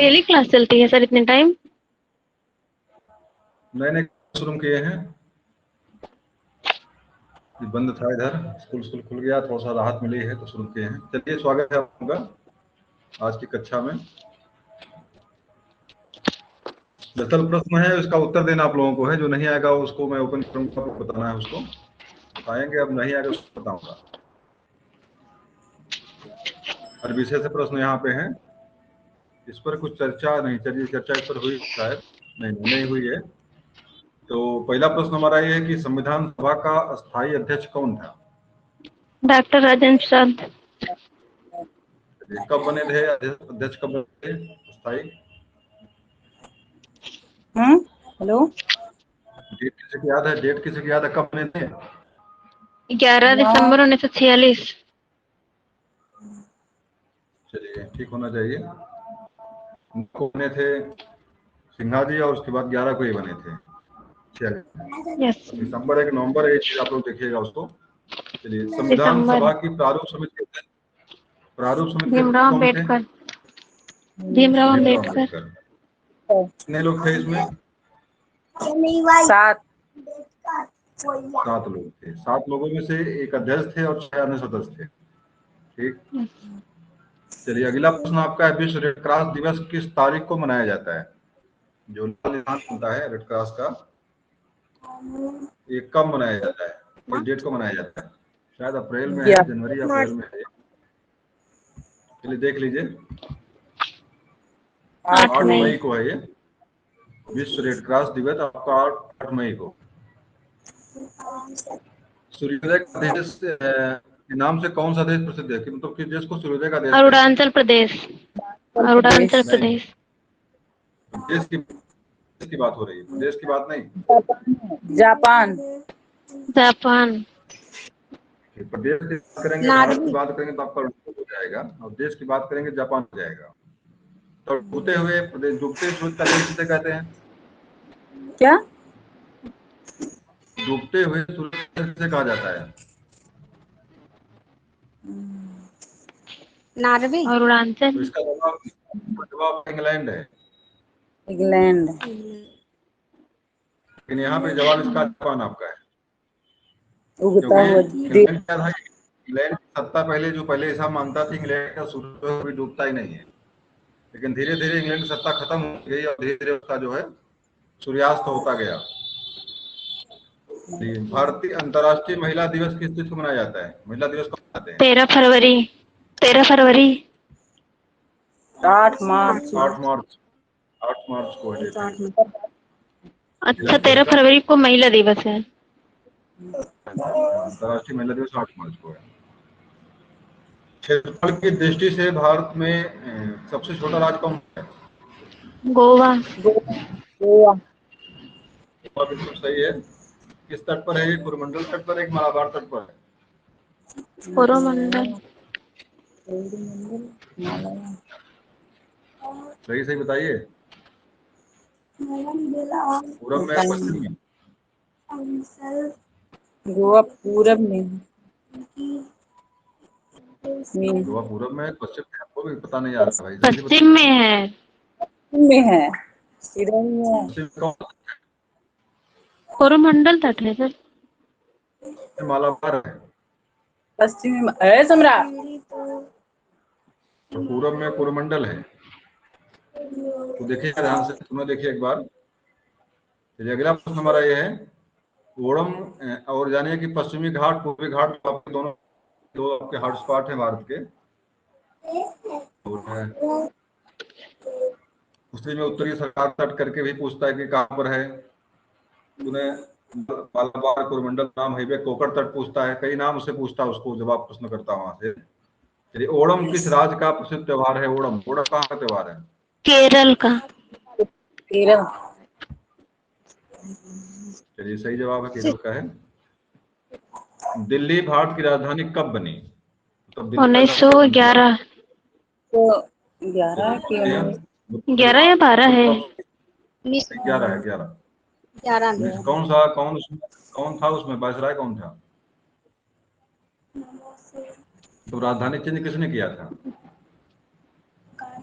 Daily class चलती है sir इतने टाइम? नए क्लासरूम किए हैं, बंद था इधर, स्कूल खुल गया, थोड़ा सा राहत मिली है तो शुरू किए हैं। चलिए, स्वागत है आपका आज की कक्षा में। दरअसल प्रश्न है, उसका उत्तर देना आप लोगों को है। जो नहीं आएगा उसको मैं ओपन करूंगा, आपको बताना है, उसको बताएंगे। अब नहीं आएगा उसको बताऊंगा। हर विषय से प्रश्न यहाँ पे हैं। इस पर कुछ चर्चा नहीं, चलिए चर्चा इस पर हुई शायद, नहीं हुई है। तो पहला प्रश्न हमारा ये है कि संविधान सभा का स्थायी अध्यक्ष कौन था? डॉक्टर राजेंद्र प्रसाद। कब बने थे अध्यक्ष, कब बने थे स्थायी? हेलो, डेट किसी को याद है? डेट किसी को याद है, कब बने थे? 11 दिसंबर 1946। चलिए, ठीक होना चाहिए। उनको बने थे सिन्हा जी, और उसके बाद 11 को ही बने थे। यस। दिसंबर 1 नवंबर, एक चीज आप लोग देखिएगा उसको। चलिए, संविधान सभा की प्रारूप समिति भीमराव कौन थे? अम्बेडकर। भीमराव अम्बेडकर। कितने लोग थे इसमें? 7। 7 लोग थे। 7 लोगों में से एक अध्यक्ष थे और 6 अन्य सदस्य थे। ठीक। चलिए, अगला प्रश्न आपका है, विश्व रेड क्रॉस दिवस किस तारीख को मनाया जाता है? जो लाल निशान होता है रेड क्रॉस का, ये कब मनाया जाता है? किस डेट को मनाया जाता है? शायद अप्रैल में है, जनवरी अप्रैल में है। चलिए देख लीजिए, 8 मई को है ये विश्व रेड क्रॉस दिवस, आपका 8 मई को। सूर्योदय का देश के नाम से कौन सा देश प्रसिद्ध है? कि मतलब किस देश को सूर्योदय का देश कहते हैं? अरुणाचल प्रदेश। अरुणाचल प्रदेश। देश की बात हो रही है, प्रदेश की बात नहीं। जापान। जापान। प्रदेश की बात करेंगे, भारत की बात करेंगे तो आपका हो जाएगा, और देश की बात करेंगे जापान हो जाएगा। तो डूबते हुए प्रदेश, डूबते सूरज का देश किसे कहते हैं? क्या? डूबते हुए सूरज किसे कहा जाता है? नॉर्वे। अरुणाचल। तो इसका जवाब इंग्लैंड है। इंग्लैंड। लेकिन यहाँ पे जवाब इसका जापान आपका है। उगता हुआ इंग्लैंड क्या था? इंग्लैंड की सत्ता पहले ऐसा मानता था, इंग्लैंड का सूरज कभी डूबता ही नहीं है। लेकिन धीरे धीरे इंग्लैंड की सत्ता खत्म हो गई और धीरे धीरे उसका जो है सूर्यास्त होता गया। भारतीय अंतर्राष्ट्रीय महिला दिवस किस दिन को मनाया जाता है? महिला दिवस कब मनाते हैं? 13 फरवरी। 13 फरवरी। 8 मार्च। 8 मार्च। 8 मार्च को है। अच्छा, 13 फरवरी को महिला दिवस है। अंतर्राष्ट्रीय महिला दिवस 8 मार्च को है। क्षेत्रफल की दृष्टि से भारत में सबसे छोटा राज्य कौन है? गोवा। गोवा। बिल्कुल सही है। किस तट पर है ये? कोरोमंडल तट पर है कि मालाबार तट पर है? कोरोमंडल। सही बताइए। पूरब में, पश्चिम में? गोवा पूरब में। गोवा पूरब में, पश्चिम में? आपको भी पता नहीं आ रहा भाई, जल्दी पश्चिम में है। में है, इधर में है। पश्चिम कौन? कोरोमंडल तट है सर। मालाबार है। पश्चिम में है सम्राट। तो पूरब में कोरोमंडल है। तो देखिए ध्यान से, सुनो, देखिए एक बार। चलिए, अगला प्रश्न हमारा ये है, ओणम और जानिए कि पश्चिमी घाट पूर्वी घाट आपके दोनों दो आपके हॉटस्पॉट हैं भारत के। उसी में उत्तरी सरकार तट करके भी पूछता है कि कहाँ पर है। उन्हें मालाबार कोरोमंडल नाम है, कोकड़ तट पूछता है, कई नाम से पूछता है उसको, जब आप प्रश्न करता वहां से। चलिए, ओणम किस राज्य का प्रसिद्ध त्योहार है? ओणम कहाँ का त्योहार है? केरल का। केरल। चलिए, सही जवाब है, केरल का है। दिल्ली भारत की राजधानी कब बनी? मतलब दिल्ली का नक्शा कब बना? 1911। तो 11 के 11 या 12 है। 11 है, 11। 11 कौन था उसमें वायसराय कौन था? तो राजधानी चेंज किसने किया था?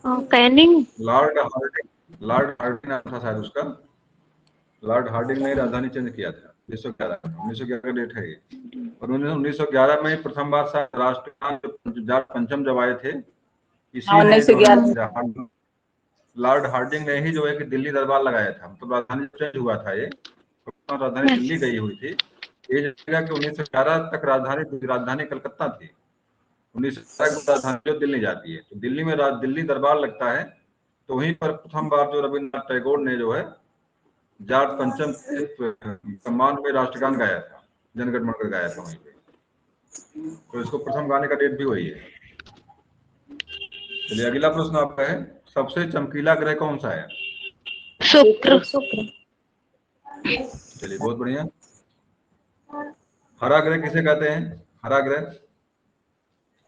कैनिंग। लॉर्ड हार्डिंग नाम था शायद उसका। लॉर्ड हार्डिंग ने राजधानी चेंज किया था 1911 का डेट है ये। और 1911 में प्रथम बार शायद राष्ट्रगान जॉर्ज पंचम जब आए थे, हाँ, इसीलिए जो 1911 है लॉर्ड हार्डिंग ने ही जो है कि दिल्ली दरबार लगाया था। मतलब राजधानी चेंज हुआ था ये, राजधानी दिल्ली गई हुई थी। ये जगह कि 1911 तक राजधानी कलकत्ता थी। 1911 को राजधानी जो दिल्ली जाती है, तो दिल्ली में दिल्ली दरबार लगता है। तो वहीं पर प्रथम बार जो रविन्द्रनाथ टैगोर ने जो है जॉर्ज पंचम के सम्मान में राष्ट्रगान गाया था, जनगण मन कर गाया था वहीं पे। तो इसको प्रथम गाने का डेट भी वही है। चलिए अगला प्रश्न आपका है, सबसे चमकीला ग्रह कौन सा है? शुक्र। चलिए बहुत बढ़िया। हरा ग्रह किसे कहते हैं? हरा ग्रह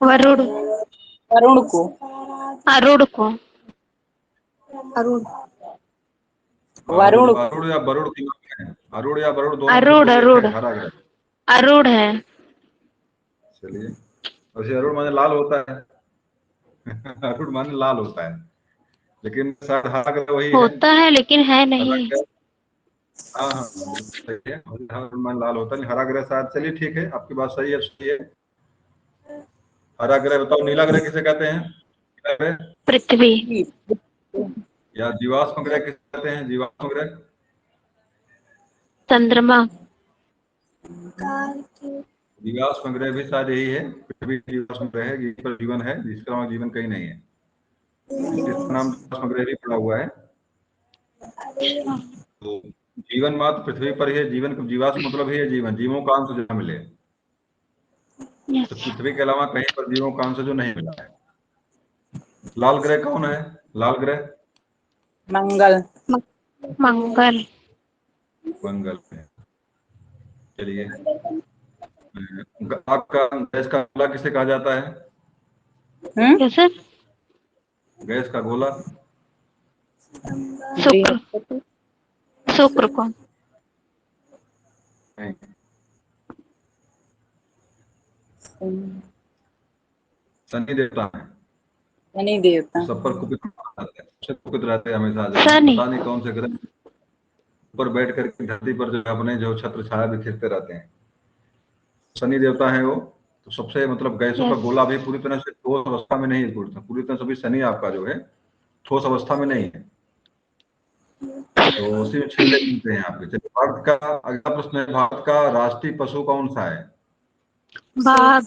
वरुण। वरुण को। अरुण को। वरुण वरुण अरुण या वरुण की है? अरुण या वरुण दोनों में से अरुण कोई एक अरुण है हरा ग्रह। अरुण है। चलिए, वैसे अरुण माने लाल होता है। अरुण माने लाल होता है, लेकिन शायद हरा ग्रह वही है। होता है लेकिन है हरा नहीं। ग्रह, हाँ हाँ सही है, अरुण माने लाल होता है, हरा ग्रह शायद। चलिए ठीक है, आपकी बात सही है, सही है। हरा ग्रह बताओ, नीला ग्रह किसे कहते हैं? नीला ग्रह पृथ्वी। या जीवाश्म ग्रह किसे कहते हैं? जीवाश्म ग्रह चंद्रमा। जीवाश्म ग्रह भी शायद यही है, पृथ्वी जीवाश्म ग्रह है, जिस पर जीवन है, जिसका नाम जीवन कहीं नहीं है, इसका नाम जीवाश्म ग्रह भी पड़ा हुआ है। तो जीवन मात्र पृथ्वी पर ही है। जीवन जीवाश्म मतलब ही है जीवन, जीवों का अंश जो मिले। तो पृथ्वी के अलावा कहीं पर जीवों का अंश जो नहीं मिला है। लाल ग्रह कौन है? लाल ग्रह मंगल। मंगल। मंगल है। चलिए, आपका गैस का गोला किसे कहा जाता है? कैसे? गैस का गोला शुक्र। शुक्र को। नहीं। शनि देवता है। शनि देवता। सब पर कुपित रहते हैं, सबसे कुपित रहते हैं हमेशा जो है। शनि। पता नहीं कौन से ग्रह ऊपर बैठ करके धरती पर जो अपने जो छत्र छाया बिखेरते रहते हैं। शनि देवता है वो। तो सबसे मतलब गैसों का गोला भी पूरी तरह से ठोस अवस्था में नहीं है, पूरी तरह से भी शनि आपका जो है ठोस अवस्था में नहीं है। तो उसी में छल्ले मिलते हैं आपके। चलिए, भारत का अगला प्रश्न है, भारत का राष्ट्रीय पशु कौन सा है? बाघ।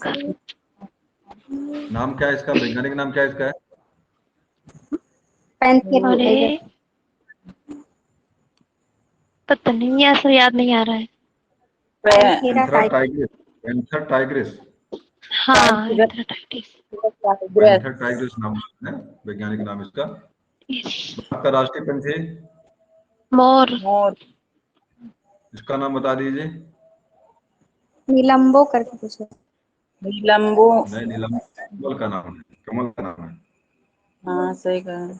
नाम क्या है इसका? वैज्ञानिक नाम क्या है इसका? अरे पता नहीं, ऐसा याद नहीं आ रहा है। Panthera Tigris. Panther Tigris. हाँ हेपेटाइटिस। पैंथर टाइग्रिस नाम है वैज्ञानिक नाम इसका। भारत का राष्ट्रीय पंछी? मोर। मोर। इसका नाम बता दीजिए। नीलम्बो करके कुछ है। नीलम्बो। नहीं, नीलम कमल का नाम है, कमल का नाम है। हाँ सही कहा।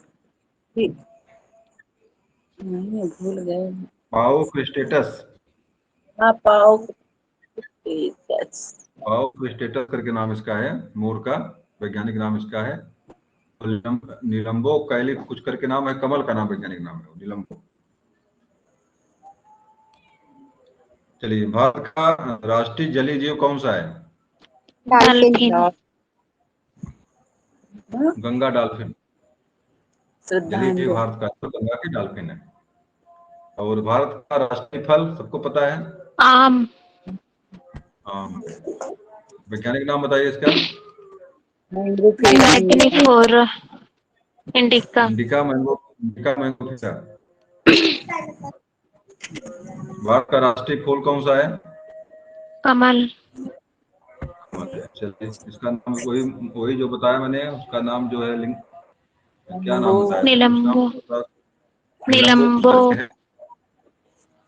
नहीं भूल गए। पाओ क्रिस्टेटस। हाँ पाओ। पाओ क्रिस्टेटस करके नाम इसका है, मोर का वैज्ञानिक नाम इसका है। नीलम्बो कैली कुछ करके नाम है, कमल का नाम वैज्ञानिक नाम है नीलम्बो। चलिए, भारत का राष्ट्रीय जलीय जीव कौन सा है? डॉल्फिन। गंगा डॉल्फिन। जलीय जीव श्रद्धांजलि। भारत का तो गंगा की डॉल्फिन है। और भारत का राष्ट्रीय फल सबको पता है? आम। आम। वैज्ञानिक नाम बताइए इसका। Mangifera indica. Indica mango. Indica mango क्या? भारत का राष्ट्रीय फूल कौन सा है? कमल। चलिए, इसका नाम वही वही जो बताया मैंने, उसका नाम जो है लिंग, क्या नाम बताया था? कुछ नाम नीलम्बो। तो था, नीलम्बो कुछ नीलम्बो। करके है।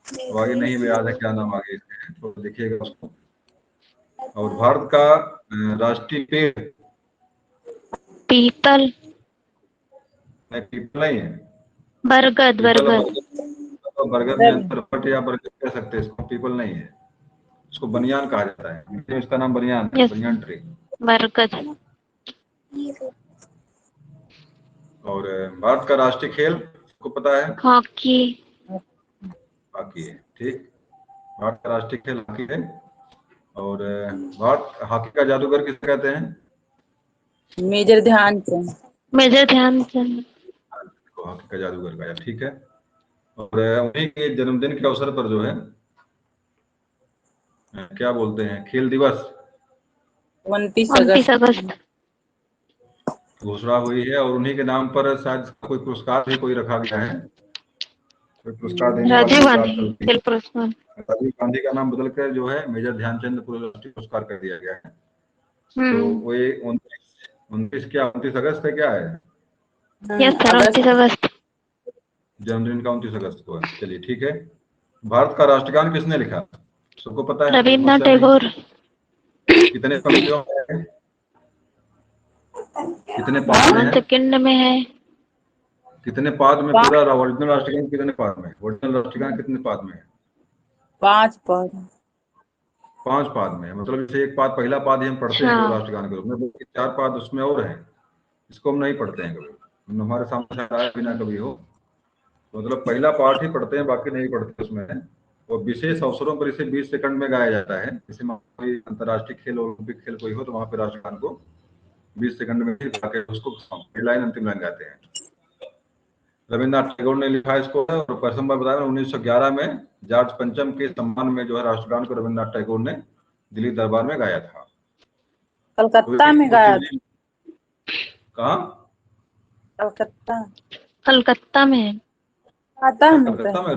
तो आगे नहीं याद है क्या नाम आगे इसके है, तो देखिएगा उसको। और भारत का राष्ट्रीय पेड़? पीपल। पीपल नहीं है। बरगद। पीपल और बरगद। बरगद में अंतर, बट या बरगद कह सकते हैं इसको, पीपल नहीं है। इसको बनियान कहा जाता है, इसका नाम बनियान है, यस। Banyan tree. बरगद। और भारत का राष्ट्रीय खेल आपको पता है? हॉकी। हॉकी है, ठीक। भारत का राष्ट्रीय खेल हॉकी है। और भारत हॉकी का जादूगर किसे कहते हैं? Major Dhyanchand. Major Dhyanchand. Hockey का जादूगर गाया, ठीक है। और उन्हीं के जन्मदिन के अवसर पर जो है क्या बोलते हैं, खेल दिवस 29 29 अगस्त। अगस्त। घोषणा हुई है। और उन्हीं के नाम पर शायद कोई पुरस्कार भी कोई रखा गया है, कोई पुरस्कार देने वाली राजीव भी बात गांधी चलती खेल है। पुरस्कार। राजीव गांधी का नाम बदलकर जो है मेजर ध्यानचंद राष्ट्रीय पुरस्कार कर दिया गया है। तो वो 29 अगस्त है, क्या है? यस सर, 29 अगस्त। अगस्त। जन्मदिन का 29 अगस्त को है। चलिए ठीक है। भारत का राष्ट्रगान किसने लिखा? सबको पता है, कोई रविन्द्रनाथ समस्या नहीं। टैगोर। कितने पंक्तियों में है? कितने पाद में है? सेकंड में है। कितने पाद में पूरा ओरिजिनल राष्ट्रगान कितने पाद में? ओरिजिनल राष्ट्रगान कितने पाद में है? 5 पद। 5 पाद में है। मतलब जैसे एक पाद, पहला पाद ही हम पढ़ते हैं केवल राष्ट्रगान के रूप में, बाकी 4 पाद उसमें और हैं, इसको हम नहीं पढ़ते हैं कभी, हमारे सामने शायद आया भी ना कभी हो। मतलब पहला पाठ ही पढ़ते हैं, बाकी नहीं पढ़ते उसमें। और विशेष अवसरों पर इसे 20 सेकंड में गाया जाता है। जैसे कोई अंतर्राष्ट्रीय खेल, ओलंपिक खेल कोई हो, तो वहां पे राष्ट्रगान को 20 सेकंड में ही गा के उसको पहली लाइन अंतिम लाइन गाते हैं। रविन्द्रनाथ टैगोर ने लिखा इसको। और प्रथम बार बताया 1911 में जॉर्ज पंचम के सम्मान में जो है राष्ट्रगान को रविन्द्रनाथ टैगोर ने दिल्ली दरबार में गाया था। कलकत्ता में गाया था। कहाँ? कलकत्ता। कलकत्ता में है। आता है कलकत्ता में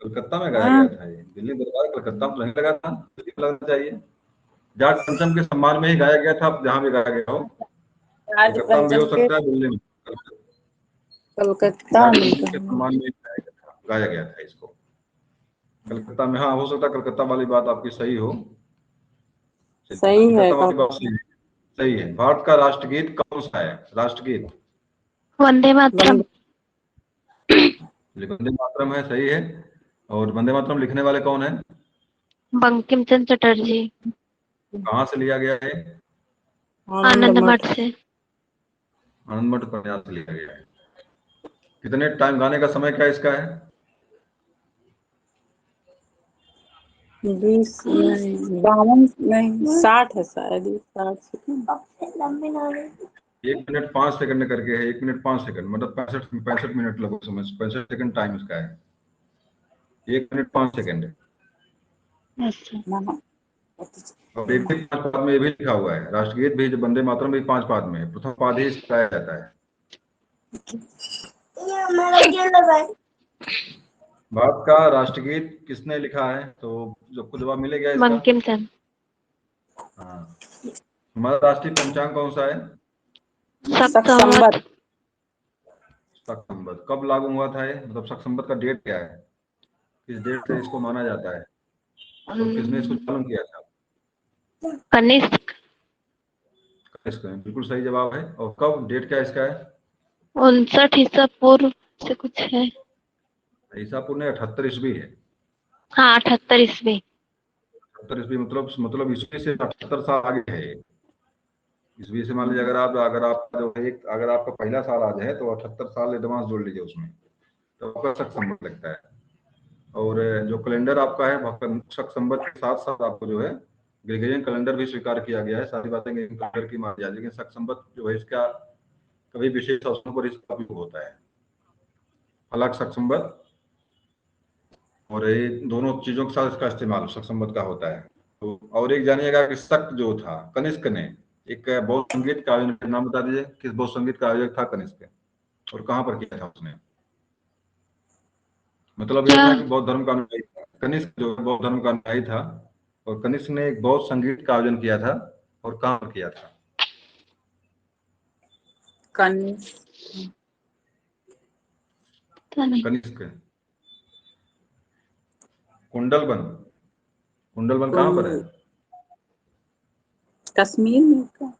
कलकत्ता में गाया गया था। ये दिल्ली दरबार कलकत्ता में तो नहीं लगा था, दिल्ली में लगना चाहिए। जॉर्ज पंचम के सम्मान में ही गाया गया था, जहां भी गाया गया हो। राज कलकत्ता में भी हो पंचम के सकता है, दिल्ली में। कलकत्ता जॉर्ज में पंचम के सम्मान में ही गाया गया था इसको कलकत्ता में। हाँ, हो सकता है कलकत्ता वाली बात आपकी सही हो। सही है। कलकत्ता वाली बात सही है। भारत का राष्ट्रगीत कौन सा है? राष्ट्रगीत वंदे मातरम। वंदे मातरम है, सही है। और वंदे मातरम लिखने वाले कौन है? बंकिम चंद्र चटर्जी। कहाँ से लिया गया है? आनंद मठ से। आनंद मठ प्रयास से लिया गया है। कितने टाइम गाने का समय क्या इसका है? 20 नहीं, 52 नहीं, 60 है शायद। 60 सेकंड। 1 मिनट 5 सेकंड करके है। 1 मिनट 5 सेकंड मतलब 65 मिनट लगभग समय, 65 सेकंड टाइम इसका है। 1 मिनट 5 सेकंड। और एक भी 5 पाद में ये भी लिखा हुआ है। राष्ट्रगीत भी, जो वंदे मातरम भी 5 पाद में है। प्रथम पाद ही इसका गाया जाता है। भारत का राष्ट्रगीत किसने लिखा है? तो सबको जवाब मिलेगा इसका। बंकिम चंद्र। हाँ। हमारा राष्ट्रीय पंचांग कौन सा है? शक संवत। शक संवत कब लागू हुआ था? ये मतलब शक संवत का डेट क्या है? किस डेट से इसको माना जाता है? और किसने इसको चालू किया था? कनिष्क। बिल्कुल सही जवाब है। और कब, डेट क्या इसका है? 59 ईसा पूर्व से कुछ है। ईसा पूर्व ने 78 ईस्वी है। हाँ, 78 ईस्वी। 78 ईस्वी मतलब ईस्वी से 78 साल आगे है। ईस्वी से मान लीजिए, अगर आपका पहला साल आज है तो 78 साल एडवांस जोड़ लीजिए उसमें, तो आपका शक संवत लगता है। और जो कैलेंडर आपका है, शक संवत के साथ साथ आपको जो है ग्रेगोरियन कैलेंडर भी स्वीकार किया गया है। सारी बातें कैलेंडर की मानी जाती है, लेकिन शक संवत जो है इसका कभी विशेष अवसरों पर इसका उपयोग होता है। फलक शक संवत, और ये दोनों चीजों के साथ इसका इस्तेमाल शक संवत का होता है। तो और एक जानिएगा कि शक जो था, कनिष्क ने एक बौद्ध संगीत का आयोजन, नाम बता दीजिए किस बौद्ध संगीत का आयोजक था कनिष्क, और कहाँ पर किया था उसने? मतलब यह था कि बौद्ध धर्म का अनुयायी था कनिष्क, जो बौद्ध धर्म का अनुयायी था। और कनिष्क ने एक बौद्ध संगीत का आयोजन किया था, और कहाँ पर किया था? कनिष्क। कुंडलबन। कुंडलबन कहाँ पर है? कश्मीर में।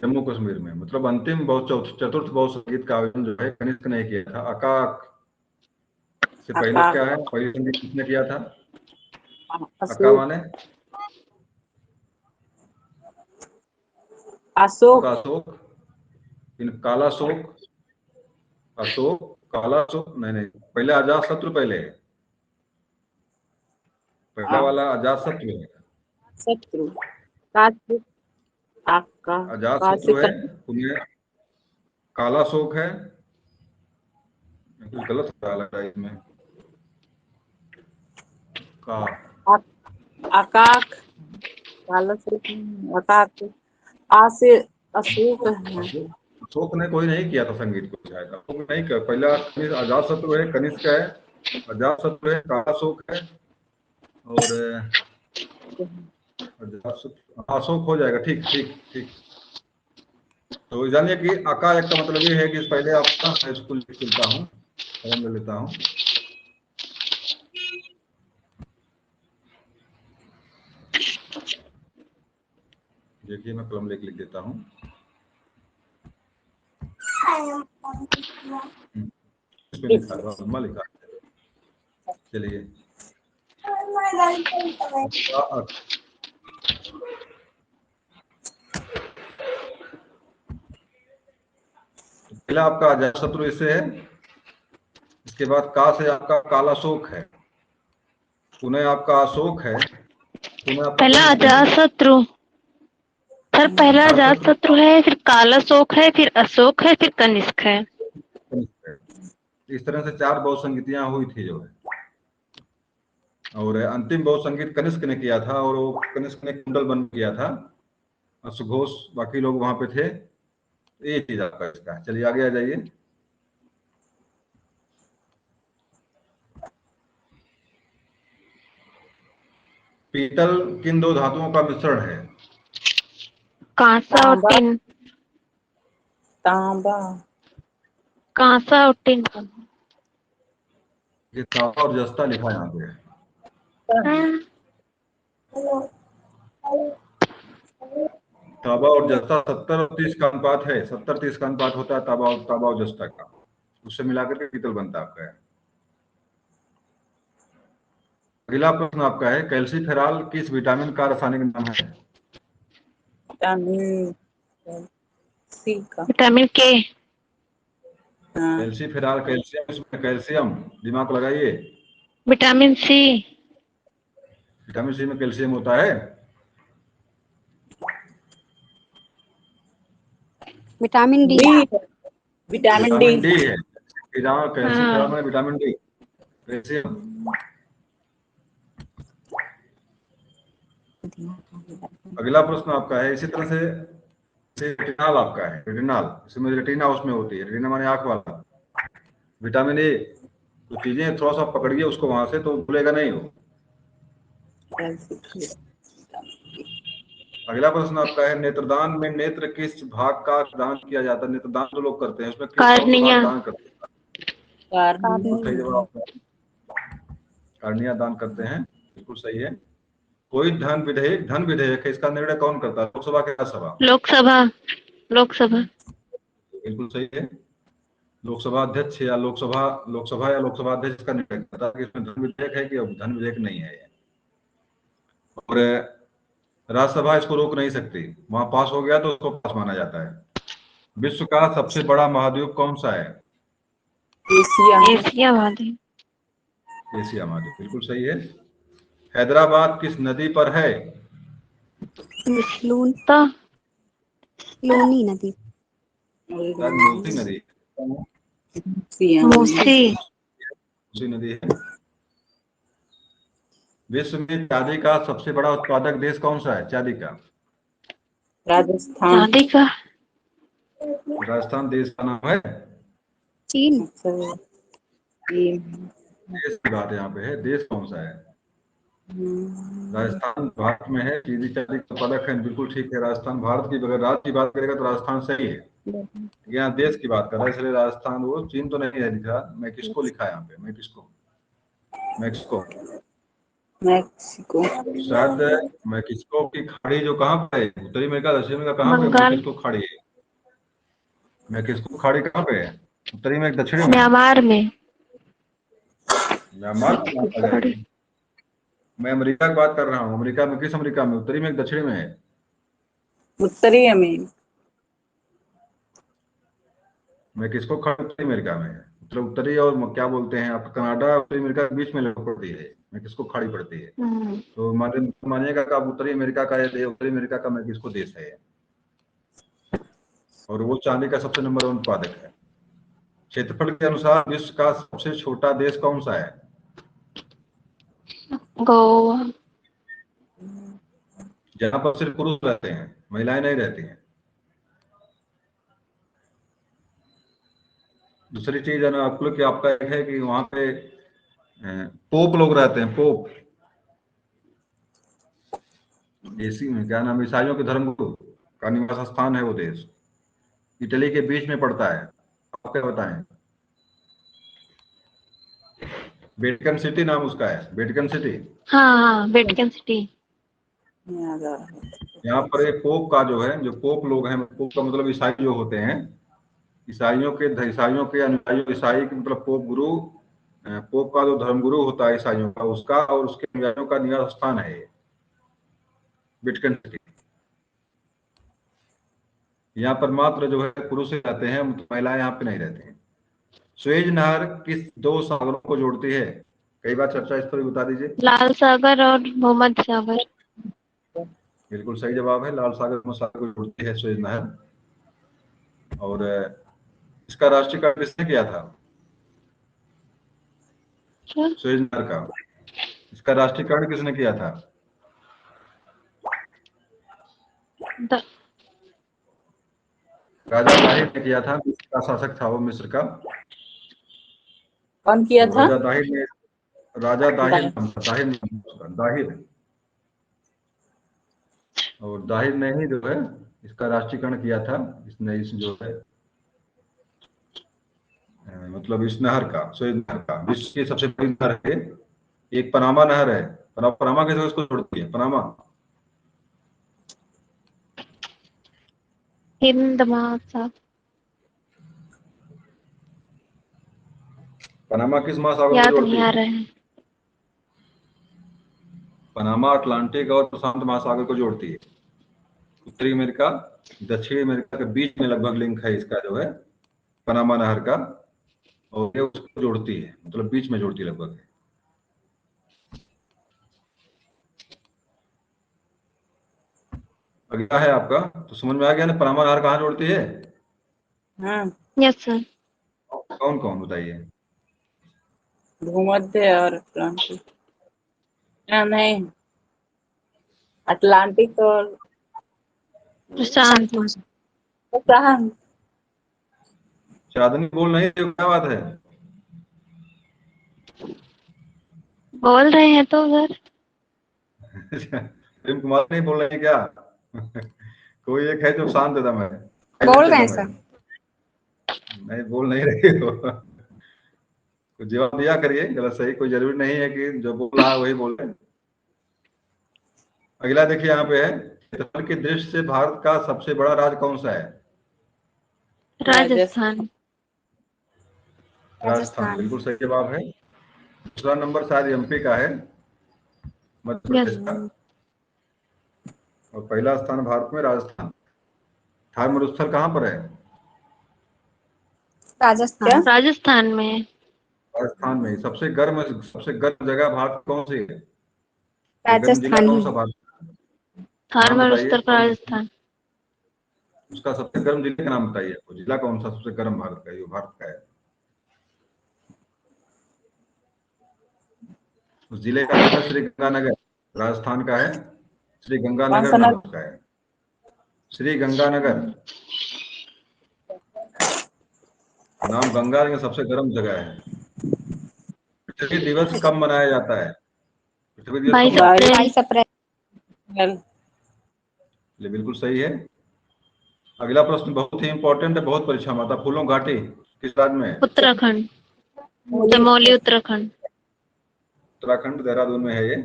जम्मू कश्मीर में। मतलब अंतिम चतुर्थ बौद्ध संगीत का आयोजन जो है कनिष्क ने किया था। अकाक से पहले क्या है? पहले संगीत किसने किया था? अक्का माने अशोक। अशोक, काला अशोक, अशोक, काला अशोक, नहीं, पहले अजात शत्रु पहले है, पहला वाला अजात शत्रु है। शत्रु का से आपका अजात का शत्रु है, से उन्हें काला शोक है, कुछ गलत हो रहा लग रहा है इसमें। का आकाक काला से आकाक आ से अशोक है। अशोक ने कोई नहीं किया था संगीत को शायद, अशोक ने नहीं किया। पहला अजात शत्रु है, कनिष्क है, अजात शत्रु है, काला शोक है, और अजात शत्रु अशोक हो जाएगा। ठीक ठीक ठीक। तो जानिए कि अका एक का मतलब ये है कि पहले आपका हाई स्कूल चलता हूँ, कलम ले लेता हूँ। देखिए मैं कलम लेके लिख देता हूँ। इसमें लिखा है, लंबा लिखा है। चलिए पहला आपका अजात शत्रु इससे है, इसके बाद का से आपका काला शोक है, पुनः आपका अशोक है, पुनः आपका पहला कनिष्क है। अजात शत्रु सर, पहला अजात शत्रु है, फिर काला शोक है, फिर अशोक है, फिर कनिष्क है। इस तरह से 4 बहुसंगीतियां हुई थी जो है, और अंतिम बहुसंगीत कनिष्क ने किया था, और वो कनिष्क ने कुंडल बन किया था, सुघोष बाकी लोग वहां पे थे। ये चीज आपका इसका। चलिए आगे आ जाइए। पीतल किन 2 धातुओं का मिश्रण है? कांसा और तांबा टिन। तांबा कांसा और टिन। ये तांबा और जस्ता लिखा यहाँ पे है। तांबा और जस्ता 70 और 30 का अनुपात है, 70-30 का अनुपात होता है तांबा और जस्ता का, उससे मिलाकर के पीतल बनता है आपका। अगला प्रश्न आपका है, कैल्सीफेरॉल किस विटामिन का रासायनिक नाम है? विटामिन सी का। विटामिन के। हाँ कैल्सीफेरॉल, कैल्शियम, इसमें कैल्शियम, दिमाग लगाइए। Vitamin C. विटामिन सी में कैल्शियम होता है। Vitamin D. Vitamin vitamin D. D है कैल्सीफेरॉल हाँ। में, विटामिन डी, कैल्शियम। अगला प्रश्न आपका है इसी तरह से रेटिनॉल आपका है, रेटिनॉल, इसमें रेटिना उसमें होती है, रेटिना माने आंख वाला। विटामिन ए, तो चीजें थोड़ा सा पकड़िए उसको वहां से, तो भूलेगा नहीं वो। अगला प्रश्न आपका है, नेत्रदान में नेत्र किस भाग का दान किया जाता है? नेत्रदान जो लोग करते हैं उसमें किस कौन सा कार्निया। भाग दान करते हैं? सही जवाब, कार्निया दान करते हैं, बिल्कुल सही है। कोई धन विधेयक है, इसका निर्णय कौन करता है? लोकसभा के राज्यसभा? लोकसभा। लोकसभा। बिल्कुल सही है। लोकसभा अध्यक्ष या लोकसभा अध्यक्ष का निर्णय करता है कि इसमें धन विधेयक है कि धन विधेयक नहीं है। और राज्यसभा इसको रोक नहीं सकती, वहां पास हो गया तो उसको पास माना जाता है। विश्व का सबसे बड़ा महाद्वीप कौन सा है? एशिया महाद्वीप। एशिया महाद्वीप, बिल्कुल सही है। हैदराबाद किस नदी पर है? तो लूनी नदी। मूसी नदी, मूसी। नदी है। विश्व में चांदी का सबसे बड़ा उत्पादक देश कौन सा है? चांदी का राजस्थान। चांदी का राजस्थान देश का नाम है। चीन। देश की बात यहाँ पे है, देश कौन सा है? राजस्थान भारत में है, चांदी का उत्पादक है, बिल्कुल ठीक है। राजस्थान भारत की, अगर राज्य की बात करेगा तो राजस्थान सही है। यहाँ देश की बात कर रहा है, इसलिए राजस्थान, वो चीन तो नहीं है लिखा। मैक्सिको लिखा है यहाँ पे, मैक्सिको। शायद मैक्सिको की खाड़ी जो कहाँ पे है, उत्तरी अमेरिका, दक्षिण अमेरिका, कहाँ पे बंगाल। मैक्सिको खाड़ी है? मैक्सिको खाड़ी कहाँ पे है? उत्तरी में, दक्षिणी में? म्यांमार में। म्यांमार में कहाँ आ जाएगी? मैं अमेरिका की बात कर रहा हूँ। अमेरिका में किस अमेरिका में? उत्तरी में, दक्षिणी में है? उत्तरी अमेरिका। मैक्सिको खंड उत्तरी अमेरिका में है, मतलब उत्तरी और क्या बोलते हैं आप, कनाडा उत्तरी अमेरिका के बीच में पड़ती है, मैक्सिको खाड़ी पड़ती है। तो मानिएगा कि आप उत्तरी अमेरिका का उत्तरी अमेरिका का मैक्सिको देश है, और वो चांदी का सबसे नंबर 1 उत्पादक है। क्षेत्रफल के अनुसार विश्व का सबसे छोटा देश कौन सा है? गोवा। जहाँ पर सिर्फ पुरुष रहते हैं, महिलाएं नहीं रहती हैं। दूसरी चीज है ना आपको कि आपका एक है कि वहां पे पोप लोग रहते हैं, पोप एसी में क्या नाम, ईसाइयों के धर्मगुरु का निवास स्थान है वो देश, इटली के बीच में पड़ता है। आप क्या बताएं? वेटिकन सिटी नाम उसका है, वेटिकन सिटी। हाँ, वेटिकन सिटी। यहाँ पर एक पोप का जो है, जो पोप लोग हैं, पोप का मतलब ईसाई जो होते हैं, ईसाइयों के अनुयायी, ईसाई के मतलब पोप गुरु, पोप का जो धर्मगुरु होता है ईसाइयों का, उसका और उसके अनुयायियों का निवास स्थान है ये वेटिकन सिटी। यहाँ पर मात्र जो है पुरुष ही रहते हैं, महिलाएं यहाँ पे नहीं रहती हैं। स्वेज नहर किस 2 सागरों को जोड़ती है? कई बार चर्चा इस पर भी बता दीजिए। लाल सागर और भूमध्य सागर। बिल्कुल सही जवाब है, लाल सागर भूमध्य सागर को जोड़ती है स्वेज नहर। और इसका राष्ट्रीयकरण किसने किया था? स्वेज नहर का इसका राष्ट्रीयकरण किसने किया था? राजा दाहिर ने किया था, मिस्र का शासक था वो, मिस्र का। कौन किया था? राजा दाहिर ने, राजा दाहिर नाम था, दाहिर नाम था उसका, दाहिर। और दाहिर ने ही जो है इसका राष्ट्रीयकरण किया था, इसने इस जो है मतलब इस नहर का, स्वेज नहर का, विश्व की सबसे बड़ी नहर है। एक पनामा नहर है, पनामा कैसे उसको जोड़ती है? पनामा हिंद महासागर। पनामा किस महासागर को याद जोड़ती नहीं आ है? रहा है। पनामा अटलांटिक और प्रशांत महासागर को जोड़ती है। उत्तरी अमेरिका दक्षिणी अमेरिका के बीच में लगभग लिंक है इसका जो है पनामा नहर का, और ये उसको जोड़ती है, मतलब बीच में जोड़ती है लगभग। अगला है आपका, तो समझ में आ गया ना पनामा नहर कहाँ जोड़ती है? Yes sir. कौन कौन बताइए? भूमध्य और अटलांटिक। नहीं, अटलांटिक और प्रशांत। प्रशांत। चांदनी बोल नहीं रही हो, क्या बात है? बोल रहे हैं तो सर। प्रेम कुमार नहीं बोल रहे हैं क्या? कोई एक है जो शांत एकदम है। बोल रहे हैं सर। नहीं बोल नहीं रही हो। तो जवाब दिया करिए गलत सही, कोई जरूरी नहीं है कि जो बोल रहा है वही बोल रहे। अगला देखिए यहाँ पे है, क्षेत्रफल की दृष्टि से भारत का सबसे बड़ा राज्य कौन सा है? राजस्थान। राजस्थान बिल्कुल सही जवाब है। दूसरा नंबर शायद एमपी का है, मध्य प्रदेश का, और पहला स्थान भारत में राजस्थान। थार मरुस्थल कहाँ पर है? क्या? राजस्थान में। राजस्थान में। सबसे गर्म जगह भारत की कौन सी है? गर्म जिला राजस्थान कौन ही सा भारत? थार नाम बताइए मरुस्थल का राजस्थान। उसका सबसे गर्म जिले का नाम बताइए, आपको जिला कौन सा सबसे गर्म भारत का, ये भारत का है। उस जिले का नाम है श्री गंगानगर, राजस्थान का है। श्री कौन गंगानगर सा नाम नगर? उसका है, श्री गंगानगर। नाम गंगा लेकिन सबसे गर्म जगह है। पृथ्वी दिवस कब मनाया जाता है? पृथ्वी दिवस कब 22 मनाया अप्रैल। 22 अप्रैल। ये बिल्कुल सही है। अगला प्रश्न बहुत ही इंपॉर्टेंट है, बहुत परीक्षा में आता। फूलों घाटी किस राज्य में है? उत्तराखंड। चमोली उत्तराखंड। उत्तराखंड देहरादून में है ये।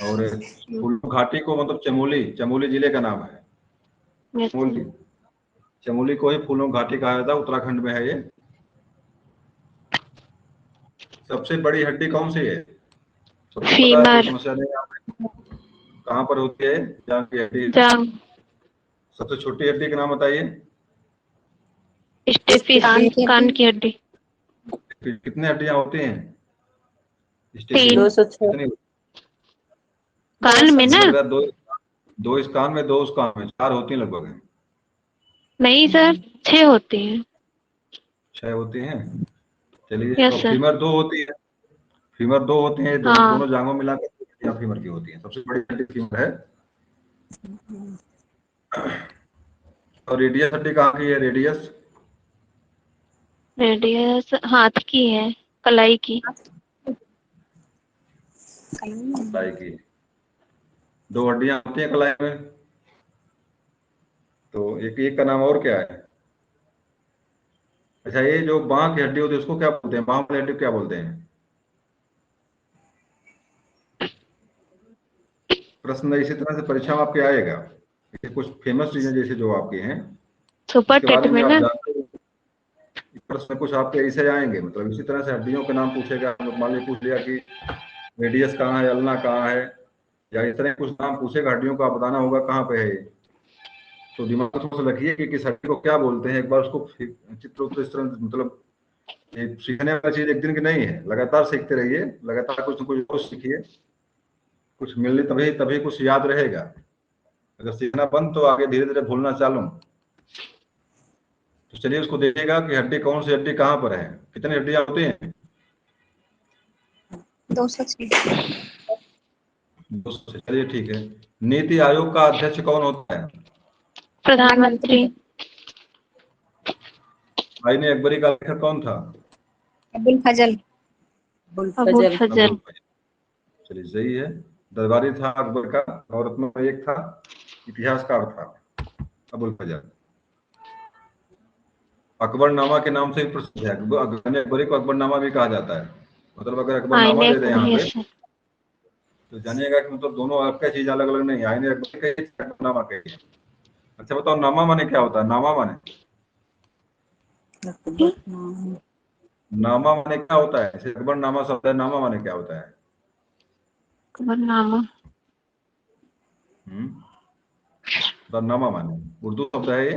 और फूलों घाटी को मतलब चमोली जिले का नाम है। Yes Chamoli sir. चमोली को ही फूलों घाटी कहा जाता है, उत्तराखंड में है ये। सबसे बड़ी हड्डी कौन सी है? सबको पता है, कोई फीमर। समस्या नहीं है। कहाँ पर होती है? जांघ की हड्डी। जांग। सबसे छोटी हड्डी का नाम बताइए। स्टेफिस, कान की हड्डी। फिर कितने हड्डियां होती हैं? 3। 206 कितनी? कान में ना? लग रहा है दो इस कान में, 2 उस कान में, 4 होती हैं लगभग। नहीं सर, 6 होती हैं। 6 होती हैं। चलिए, यस तो सर। फीमर 2 होती है। फीमर 2 होती है, हाँ। दोनों जांघों मिलाकर या फीमर की होती है। सबसे बड़ी हड्डी फीमर है। और रेडियस हड्डी कहाँ की है? रेडियस रेडियस हाथ की है, कलाई की। कलाई की। 2 हड्डियां होती हैं कलाई में। तो एक का नाम और क्या है? अच्छा, ये जो बांह की हड्डी होती है उसको क्या बोलते हैं? बांह वाली हड्डी को क्या बोलते हैं? प्रश्न इसी तरह से परीक्षा में आपके आएगा। ये कुछ फेमस चीजें जैसे जो आपके हैं, सुपर इसके टेट बारे में में आप ना? जानते हो। प्रश्न कुछ आपके ऐसे आएंगे, मतलब इसी तरह से हड्डियों के नाम पूछेगा। मान लीजिए पूछ लिया कि रेडियस कहाँ है, अल्ना कहाँ है, या इस तरह कुछ नाम पूछेगा हड्डियों का, बताना होगा कहाँ पे है ये। तो दिमाग में थोड़ा सा रखिए कि किस हड्डी को क्या बोलते हैं। एक बार उसको चित्र रूप से इस तरह, मतलब ये सीखने वाली चीज एक दिन की नहीं है, लगातार सीखते रहिए, लगातार कुछ न कुछ रोज सीखिए। कुछ मिलने तभी तभी कुछ याद रहेगा। अगर सीखना बंद तो आगे धीरे धीरे भूलना चालू। तो चलिए उसको देखिएगा कि हड्डी कौन सी हड्डी कहाँ पर है। कितनी हड्डियां होती हैं? 206। 200 से। चलिए ठीक है। नीति आयोग का अध्यक्ष कौन होता है? प्रधानमंत्री। आईने अकबरी का लेखक कौन था? अबुल फजल। अबुल फजल। फजल। अबुल फजल। चलिए सही है। दरबारी था अकबर का, औरत में एक था, इतिहासकार था अबुल फजल। अकबरनामा के नाम से भी प्रसिद्ध है। अकबरी को अकबरनामा भी कहा जाता है। मतलब अगर अकबरनामा आईने दे दें यहाँ पे, यस सर। तो जानिएगा कि मतलब दोनों आपका चीज अलग अलग नहीं है। आईने अकबरी का ही, अकबरनामा का ही। अच्छा बताओ, नामा माने क्या होता है? नामा माने नामा माने क्या होता है? जैसे अकबरनामा शब्द है, नामा माने क्या होता है? अकबरनामा। तो नामा माने उर्दू शब्द है ये।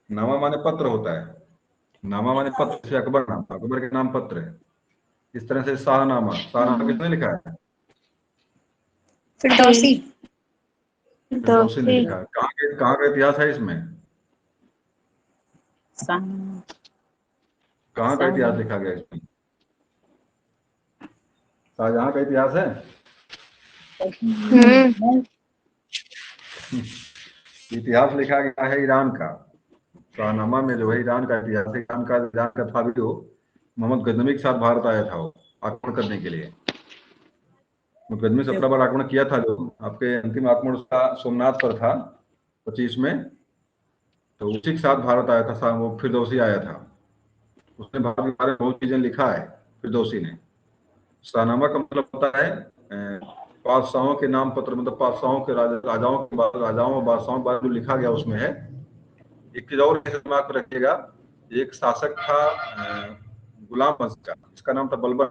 नामा माने पत्र होता है। नामा माने पत्र, से अकबरनामा, अकबर के नाम पत्र है। इस तरह से शाहनामा, शाहनामा किसने लिखा है? फिरदौसी। फिरदौसी ने फिरदौसी। लिखा है। कहाँ का इतिहास है इसमें? कहाँ का इतिहास लिखा गया इसमें? शाहजहां का इतिहास है। इतिहास लिखा गया है ईरान का। शाहनामा में जो है ईरान का इतिहास है। ईरान का था भी जो मोहम्मद गजनवी के साथ भारत आया था वो आक्रमण करने के लिए। गजनवी से अपना बार आक्रमण किया था। जो आपके अंतिम आक्रमण उसका सोमनाथ पर था 25 में। तो उसी के साथ भारत आया था। वो फिरदौसी आया था। उसने भारत के बारे में बहुत चीजें लिखा है फिरदौसी ने। शाहनामा का मतलब होता है बादशाहों के नाम पत्र, मतलब बादशाहों के राजाओं और बादशाहों के बारे में जो लिखा गया उसमें है। एक चीज और इसे दिमाग में रखिएगा। एक शासक था गुलाम वंश का, जिसका नाम था बलबन।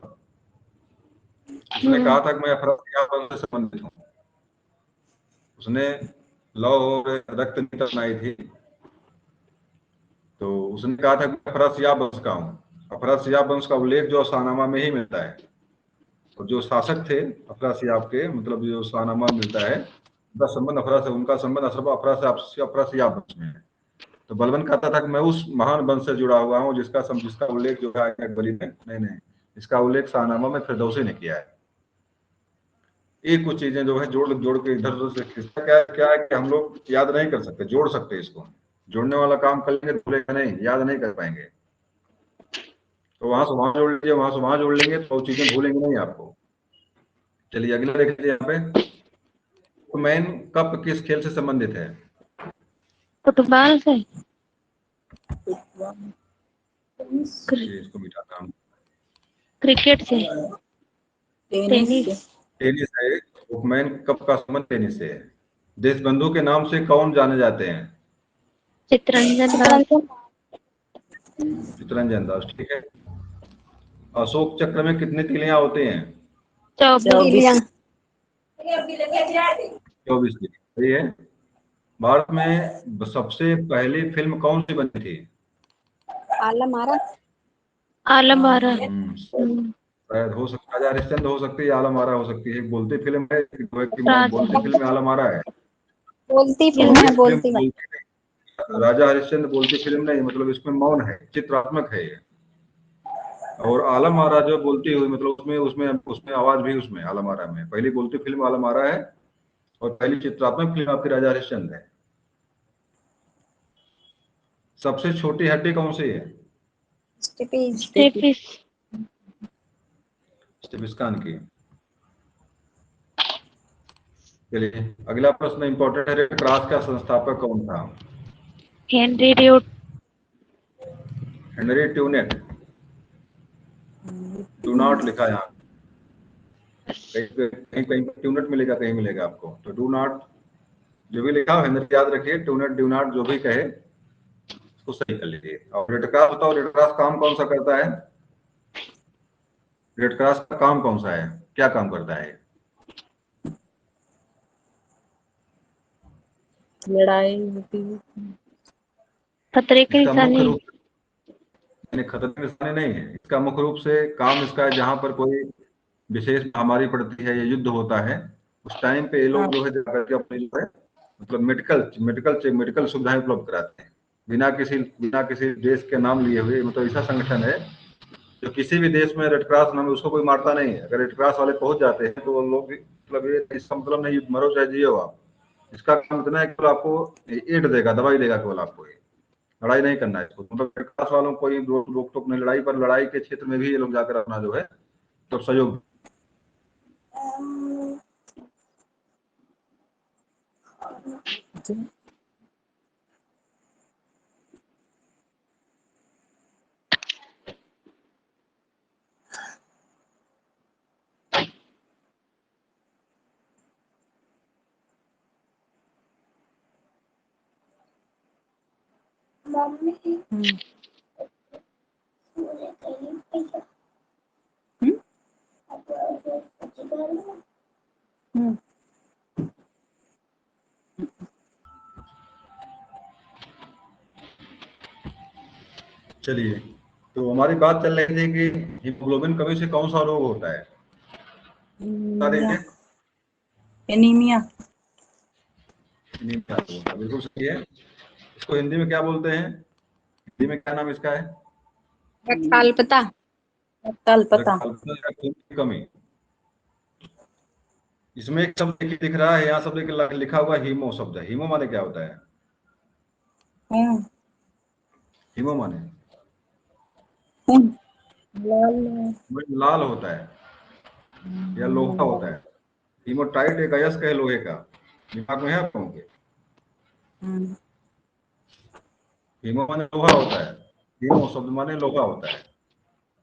उसने कहा था कि मैं अफरासियाब वंश से संबंधित हूँ। उसने लौह और रक्त नीति अपनाई थी। तो उसने कहा था कि अफरासियाब वंश का हूँ। अफरासियाब वंश का उल्लेख जो शाहनामा में ही मिलता है। और जो शासक थे अफरासियाब के, मतलब जो शाहनामा मिलता है, उनका संबंध उनका संबंध अफरासियाब वंश में है। तो बलबन कहता था कि मैं उस महान वंश से जुड़ा हुआ हूँ जिसका उल्लेख जो है अकबरी ने नहीं, इसका उल्लेख शाहनामा में फिरदौसी ने किया है। ये कुछ चीजें जो है जोड़ जोड़ के इधर उधर से, क्या है कि हम लोग याद नहीं कर सकते, जोड़ सकते इसको। जोड़ने वाला काम करेंगे तो भूलेगा नहीं, याद नहीं कर पाएंगे। तो वहां से वहां जोड़ लीजिए, वहां से वहां जोड़ लेंगे तो चीजें भूलेंगे नहीं आपको। चलिए अगला देख लीजिए यहाँ पे। मैन कप किस खेल से संबंधित है? फुटबॉल से। इसको मिटा नाम। क्रिकेट से। टेनिस। टेनिस है। उपमैन कप का संबंध टेनिस से है। देशबंधु के नाम से कौन जाने जाते हैं? चित्तरंजन दास। चित्तरंजन दास, ठीक है। अशोक चक्र में कितनी तिलियां होती हैं? 24। 24 तिलियां, सही है। भारत में सबसे पहली फिल्म कौन सी बनी थी? आलम आरा। आलम आरा। शायद हो सकता है राजा हरिश्चंद्र हो सकती है, आलम आरा हो सकती है। एक बोलती फिल्म है, राजा बोलती फिल्म में आलम आरा है। बोलती और फिल्म ये है, बोलती फिल्म बोलती नहीं, राजा हरिश्चंद्र बोलती फिल्म नहीं, मतलब इसमें मौन है, चित्रात्मक है ये। और आलम आरा जो बोलती हुई, मतलब उसमें उसमें उसमें आवाज भी, उसमें आलम आरा में पहली बोलती फिल्म आलम आरा है, और पहली चित्रात्मक फिल्म आपकी राजा हरिश्चंद्र है। सबसे छोटी हड्डी कौन सी है? स्टेपिस। स्टेपिस्कान की। चलिए अगला प्रश्न इंपॉर्टेंट है, रेड क्रॉस का संस्थापक कौन था? हेनरी ड्यूट। Henry Dunant. डू नॉट लिखा है यहाँ, कहीं कहीं ट्यूनेट मिलेगा, कहीं मिलेगा आपको, तो डू नॉट जो भी लिखा हो हेनरी याद रखिए, ट्यूनेट डू नॉट जो भी कहे उसको सही कर लीजिए। और रेड क्रॉस बताओ, रेड क्रॉस काम कौन सा करता है? रेड क्रॉस का काम कौन सा है, क्या काम करता है? लड़ाई होती है। खतरे के इसका मुख्य निशानी। रूप खतरे के निशाने नहीं है, इसका मुख्य रूप से काम इसका है, जहां पर कोई विशेष महामारी पड़ती है या युद्ध होता है, उस टाइम पे ये लोग जो है जाकर के अपने जो है मतलब मेडिकल सुविधाएं उपलब्ध कराते हैं, बिना किसी देश के नाम लिए हुए। मतलब ऐसा संगठन है जो किसी भी देश में रेड क्रॉस नाम है, उसको कोई मारता नहीं है। अगर रेड क्रॉस वाले पहुंच जाते हैं तो वो लोग मतलब ये इसका मतलब नहीं मरो चाहे जियो आप, इसका काम इतना है कि आपको एड देगा, दवाई देगा केवल आपको, ये लड़ाई नहीं करना है इसको। मतलब रेड क्रॉस वालों को कोई रोक टोक नहीं लड़ाई पर, लड़ाई के क्षेत्र में भी ये लोग जाकर अपना जो है तो सहयोग। चलिए, तो हमारी बात चल रही थी कि हीमोग्लोबिन कमी से कौन सा रोग होता है? बता दीजिए। एनीमिया। एनीमिया रोग होता है, बिल्कुल सही है। इसको हिंदी में क्या बोलते हैं? हिंदी में क्या नाम इसका है? रक्ताल्पता। रक्ताल्पता। रक्ताल्पता या खून की कमी। इसमें एक शब्द दिख रहा है, यहाँ शब्द लिखा हुआ हीमो शब्द है। हीमो माने क्या होता है? खून। हीमो माने खून। लाल। लाल होता है या लोहा होता है। हीमोटाइट एक अयस्क है लोहे का, दिमाग में है आप लोगों के? हीमो माने लोहा होता है, हीमो शब्द माने लोहा होता है।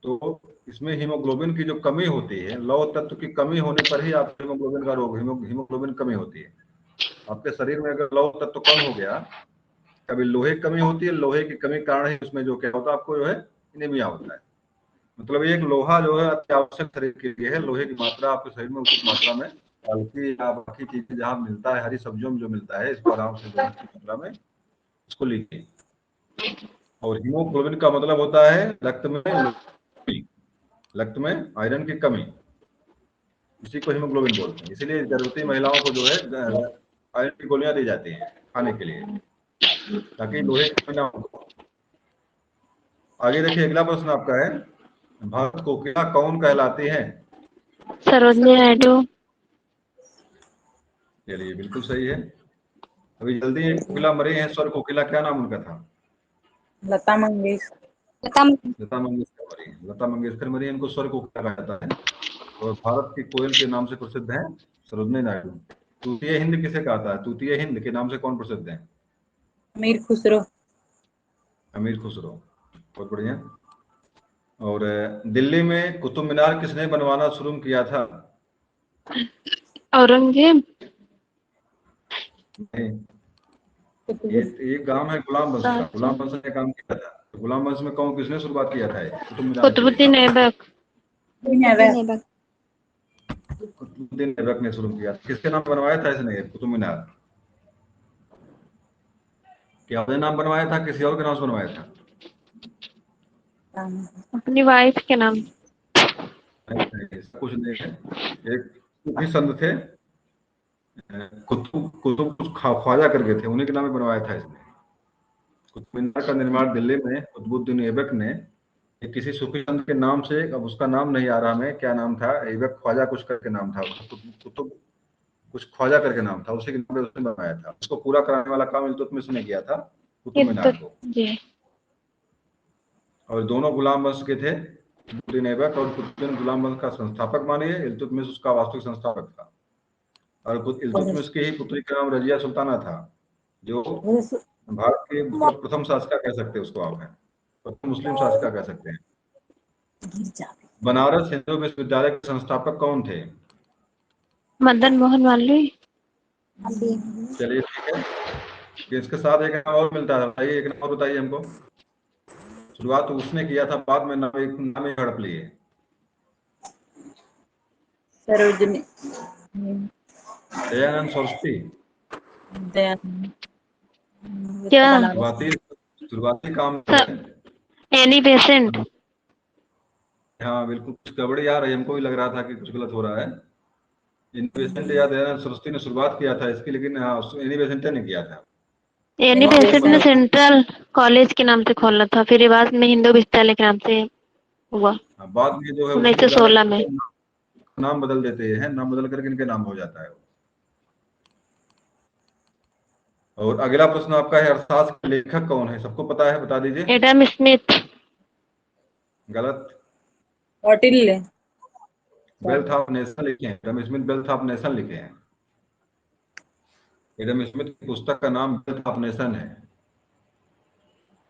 तो इसमें हीमोग्लोबिन की जो कमी होती है, लौह तत्व की कमी होने पर ही आपको हीमोग्लोबिन का रोग, हीमोग्लोबिन कमी होती है। आपके शरीर में अगर लौह तत्व कम हो गया, कभी लोहे की कमी होती है, लोहे की कमी के कारण ही उसमें जो क्या होता है, आपको जो है एनीमिया होता है। मतलब एक लोहा जो है अति आवश्यक शरीर के लिए है, लोहे की मात्रा आपके शरीर में उचित मात्रा में, हल्की या बाकी चीजें जहाँ मिलता है, हरी सब्जियों में जो मिलता है, इसको आराम से जो है अच्छी मात्रा में इसको लीजिए। और हीमोग्लोबिन का मतलब होता है रक्त में आयरन की कमी, इसी को हीमोग्लोबिन बोलते हैं। इसीलिए गर्भवती महिलाओं को जो है आयरन की गोलियां दी जाती हैं खाने के लिए, ताकि लोहे की कमी ना हो। आगे देखिए, अगला प्रश्न आपका है, भारत कोकिला कौन कहलाती है? सरोजनी नायडू। चलिए बिल्कुल सही है। अभी जल्दी एक कोकिला मरी है, स्वर कोकिला, क्या नाम उनका था? लता मंगेशकर। लता मंगेशकर मरी है, लता मंगेशकर मरी है, इनको स्वर कोकिला कहा जाता है। और भारत की कोयल के नाम से प्रसिद्ध है सरोजनी नायडू। तूतीय हिंद किसे कहा था? तूतीय हिंद के नाम से कौन प्रसिद्ध है? अमीर खुसरो। अमीर खुसरो, बहुत बढ़िया। और दिल्ली में कुतुब मीनार किसने बनवाना शुरू किया था? औरंगजेब। नहीं, ये काम है गुलाम वंश का। गुलाम वंश ने काम किया था। तो गुलाम वंश में कौन किसने शुरुआत किया था कुतुब मीनार के लिए? कुतुबुद्दीन ऐबक। कुतुबुद्दीन ऐबक ने शुरू किया। किसके नाम बनवाया था इसने कुतुब मीनार? क्या अपने नाम बनवाया था, किसी और के नाम से बनवाया था? अपनी वाइफ के नाम। नहीं, ऐसा कुछ नहीं है। एक सूफी संत थे, कुतुब कुतुब ख्वाजा करके थे, उन्हीं के नाम पे बनवाया था इसने। कुतुब मीनार का निर्माण दिल्ली में कुतुबुद्दीन ऐबक ने, ये किसी सूफी संत के नाम से, अब उसका नाम नहीं आ रहा हमें, क्या नाम था, ऐबक ख्वाजा कुछ करके नाम था, कुतुब कुछ ख्वाजा करके नाम था, उसी के नाम पे उसने बनवाया था। उसको पूरा कराने वाला काम इल्तुतमिश ने किया था, कुतुब ये तो मीनार को। जी। और दोनों गुलाम वंश के थे, कुतुबुद्दीन ऐबक, और कुतुबुद्दीन गुलाम वंश का संस्थापक मानिए, इल्तुतमिश उसका वास्तविक संस्थापक था। और इल्तुतमिश की ही पुत्री का नाम रजिया सुल्ताना था, जो भारत के मतलब प्रथम शासिका कह सकते हैं उसको आप, है प्रथम मुस्लिम शासिका कह सकते हैं। बनारस हिंदू विश्वविद्यालय के संस्थापक कौन थे? मदन मोहन मालवीय। अभी चलिए ठीक है, कि इसके साथ एक नाम और मिलता है, बताइए एक नाम और बताइए हमको। शुरुआत तो उसने किया था, बाद में नाम नाम ही हड़प लिए। सरोजनी दयानंद सरस्वती। दयानंद क्या? शुरुआती काम जो है, एनी बेसेंट। हाँ बिल्कुल, कुछ गड़बड़ी आ रही है, हमको भी लग रहा था कि कुछ गलत हो रहा है। इन्वेस्टमेंट या दयानंद सरस्वती ने शुरुआत किया था इसकी, लेकिन हाँ एनी बेसेंट ने किया था। एनी बेसेंट ने सेंट्रल कॉलेज के नाम से खोला था, फिर बाद में हिंदू विश्वविद्यालय के नाम से हुआ बाद में जो है 1916 में। नाम बदल देते हैं, नाम बदल करके इनके नाम हो जाता है। और अगला प्रश्न आपका है, अर्थशास्त्र के लेखक कौन है? सबको पता है, बता दीजिए। Adam Smith. गलत। कौटिल्य। वेल्थ ऑफ नेशन लिखे हैं, Adam Smith wealth of nation लिखे हैं। एडम स्मिथ की पुस्तक का नाम वेल्थ ऑफ नेशन है।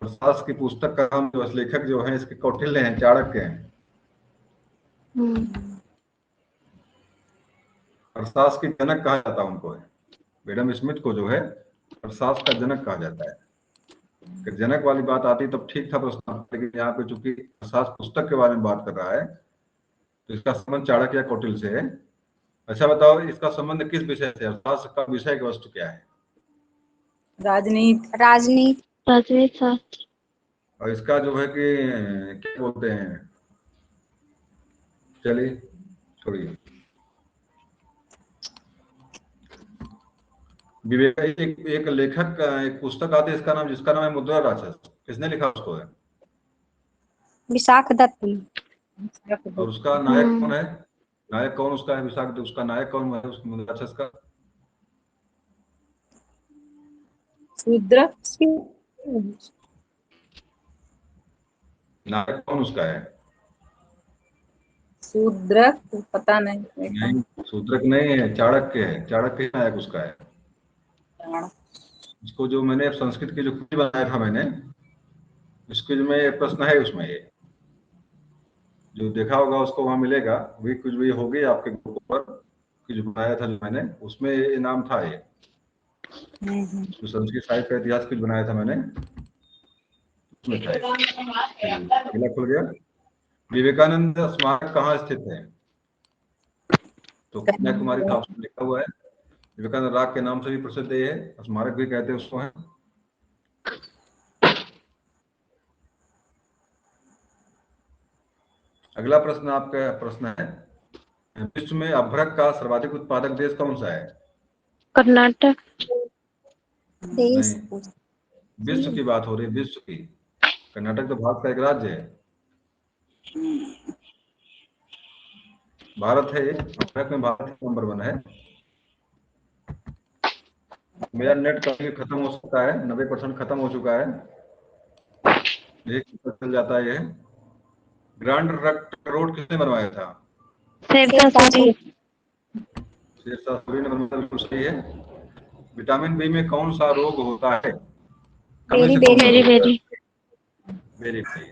अर्थशास्त्र की पुस्तक का नाम जो लेखक जो है इसके कौटिल्य हैं, चाणक्य हैं। अर्थशास्त्र के जनक कहा जाता है उनको, है एडम स्मिथ को जो है अर्थशास्त्र का जनक कहा जाता है। कि जनक वाली बात आती तब ठीक था प्रश्न, लेकिन यहाँ पे चूंकि अर्थशास्त्र पुस्तक के बारे में बात कर रहा है, तो इसका संबंध चाणक्य या कौटिल्य से है। अच्छा बताओ, इसका संबंध किस विषय से? अर्थशास्त्र का विषय की वस्तु क्या है? राजनीति। राजनीति। राजनीति शास्त्र। और इसका जो है कि क्या बोलते हैं, चलिए छोड़िए। विवेक एक लेखक का एक पुस्तक आती है, इसका नाम, जिसका नाम है मुद्रा राक्षस, किसने लिखा उसको है? विशाख दत्त। और उसका नायक कौन है? नायक कौन उसका है? विशाख, उसका नायक कौन है उस मुद्रा राक्षस का? शूद्र। नायक कौन उसका है? शूद्र पता नहीं। नहीं, शूद्रक नहीं है, चाणक्य है। चाणक्य नायक उसका है। इसको जो मैंने संस्कृत की जो क्विज बनाया था मैंने, इस क्विज में ये प्रश्न है, उसमें ये जो देखा होगा उसको वहां मिलेगा, वही कुछ भी होगी आपके ग्रुप पर, कि जो बनाया था जो मैंने, उसमें ये नाम था ये, जो संस्कृत साहित्य का इतिहास कुछ बनाया था मैंने, उसमें था ये। अगला खुल गया। विवेकानंद स्मारक कहाँ स्थित है? तो कन्याकुमारी था, उसमें लिखा हुआ है। विवेकानंद राग के नाम से भी प्रसिद्ध है, स्मारक भी कहते हैं उसको है। अगला प्रश्न आपका प्रश्न है, विश्व में अभ्रक का सर्वाधिक उत्पादक देश कौन सा है? कर्नाटक। देश। नहीं, विश्व की बात हो रही है, विश्व की। कर्नाटक तो भारत का एक राज्य है। भारत है, अभ्रक में भारत नंबर 1 है। मेरा नेट कभी खत्म हो सकता है, 90% खत्म हो चुका है, एक चल जाता है ये। ग्रैंड ट्रंक रोड किसने बनवाया था? शेरशाह सूरी। शेरशाह सूरी ने बनवाया, बिल्कुल सही है। विटामिन बी में कौन सा रोग होता है? Berry berry berry. Berry berry.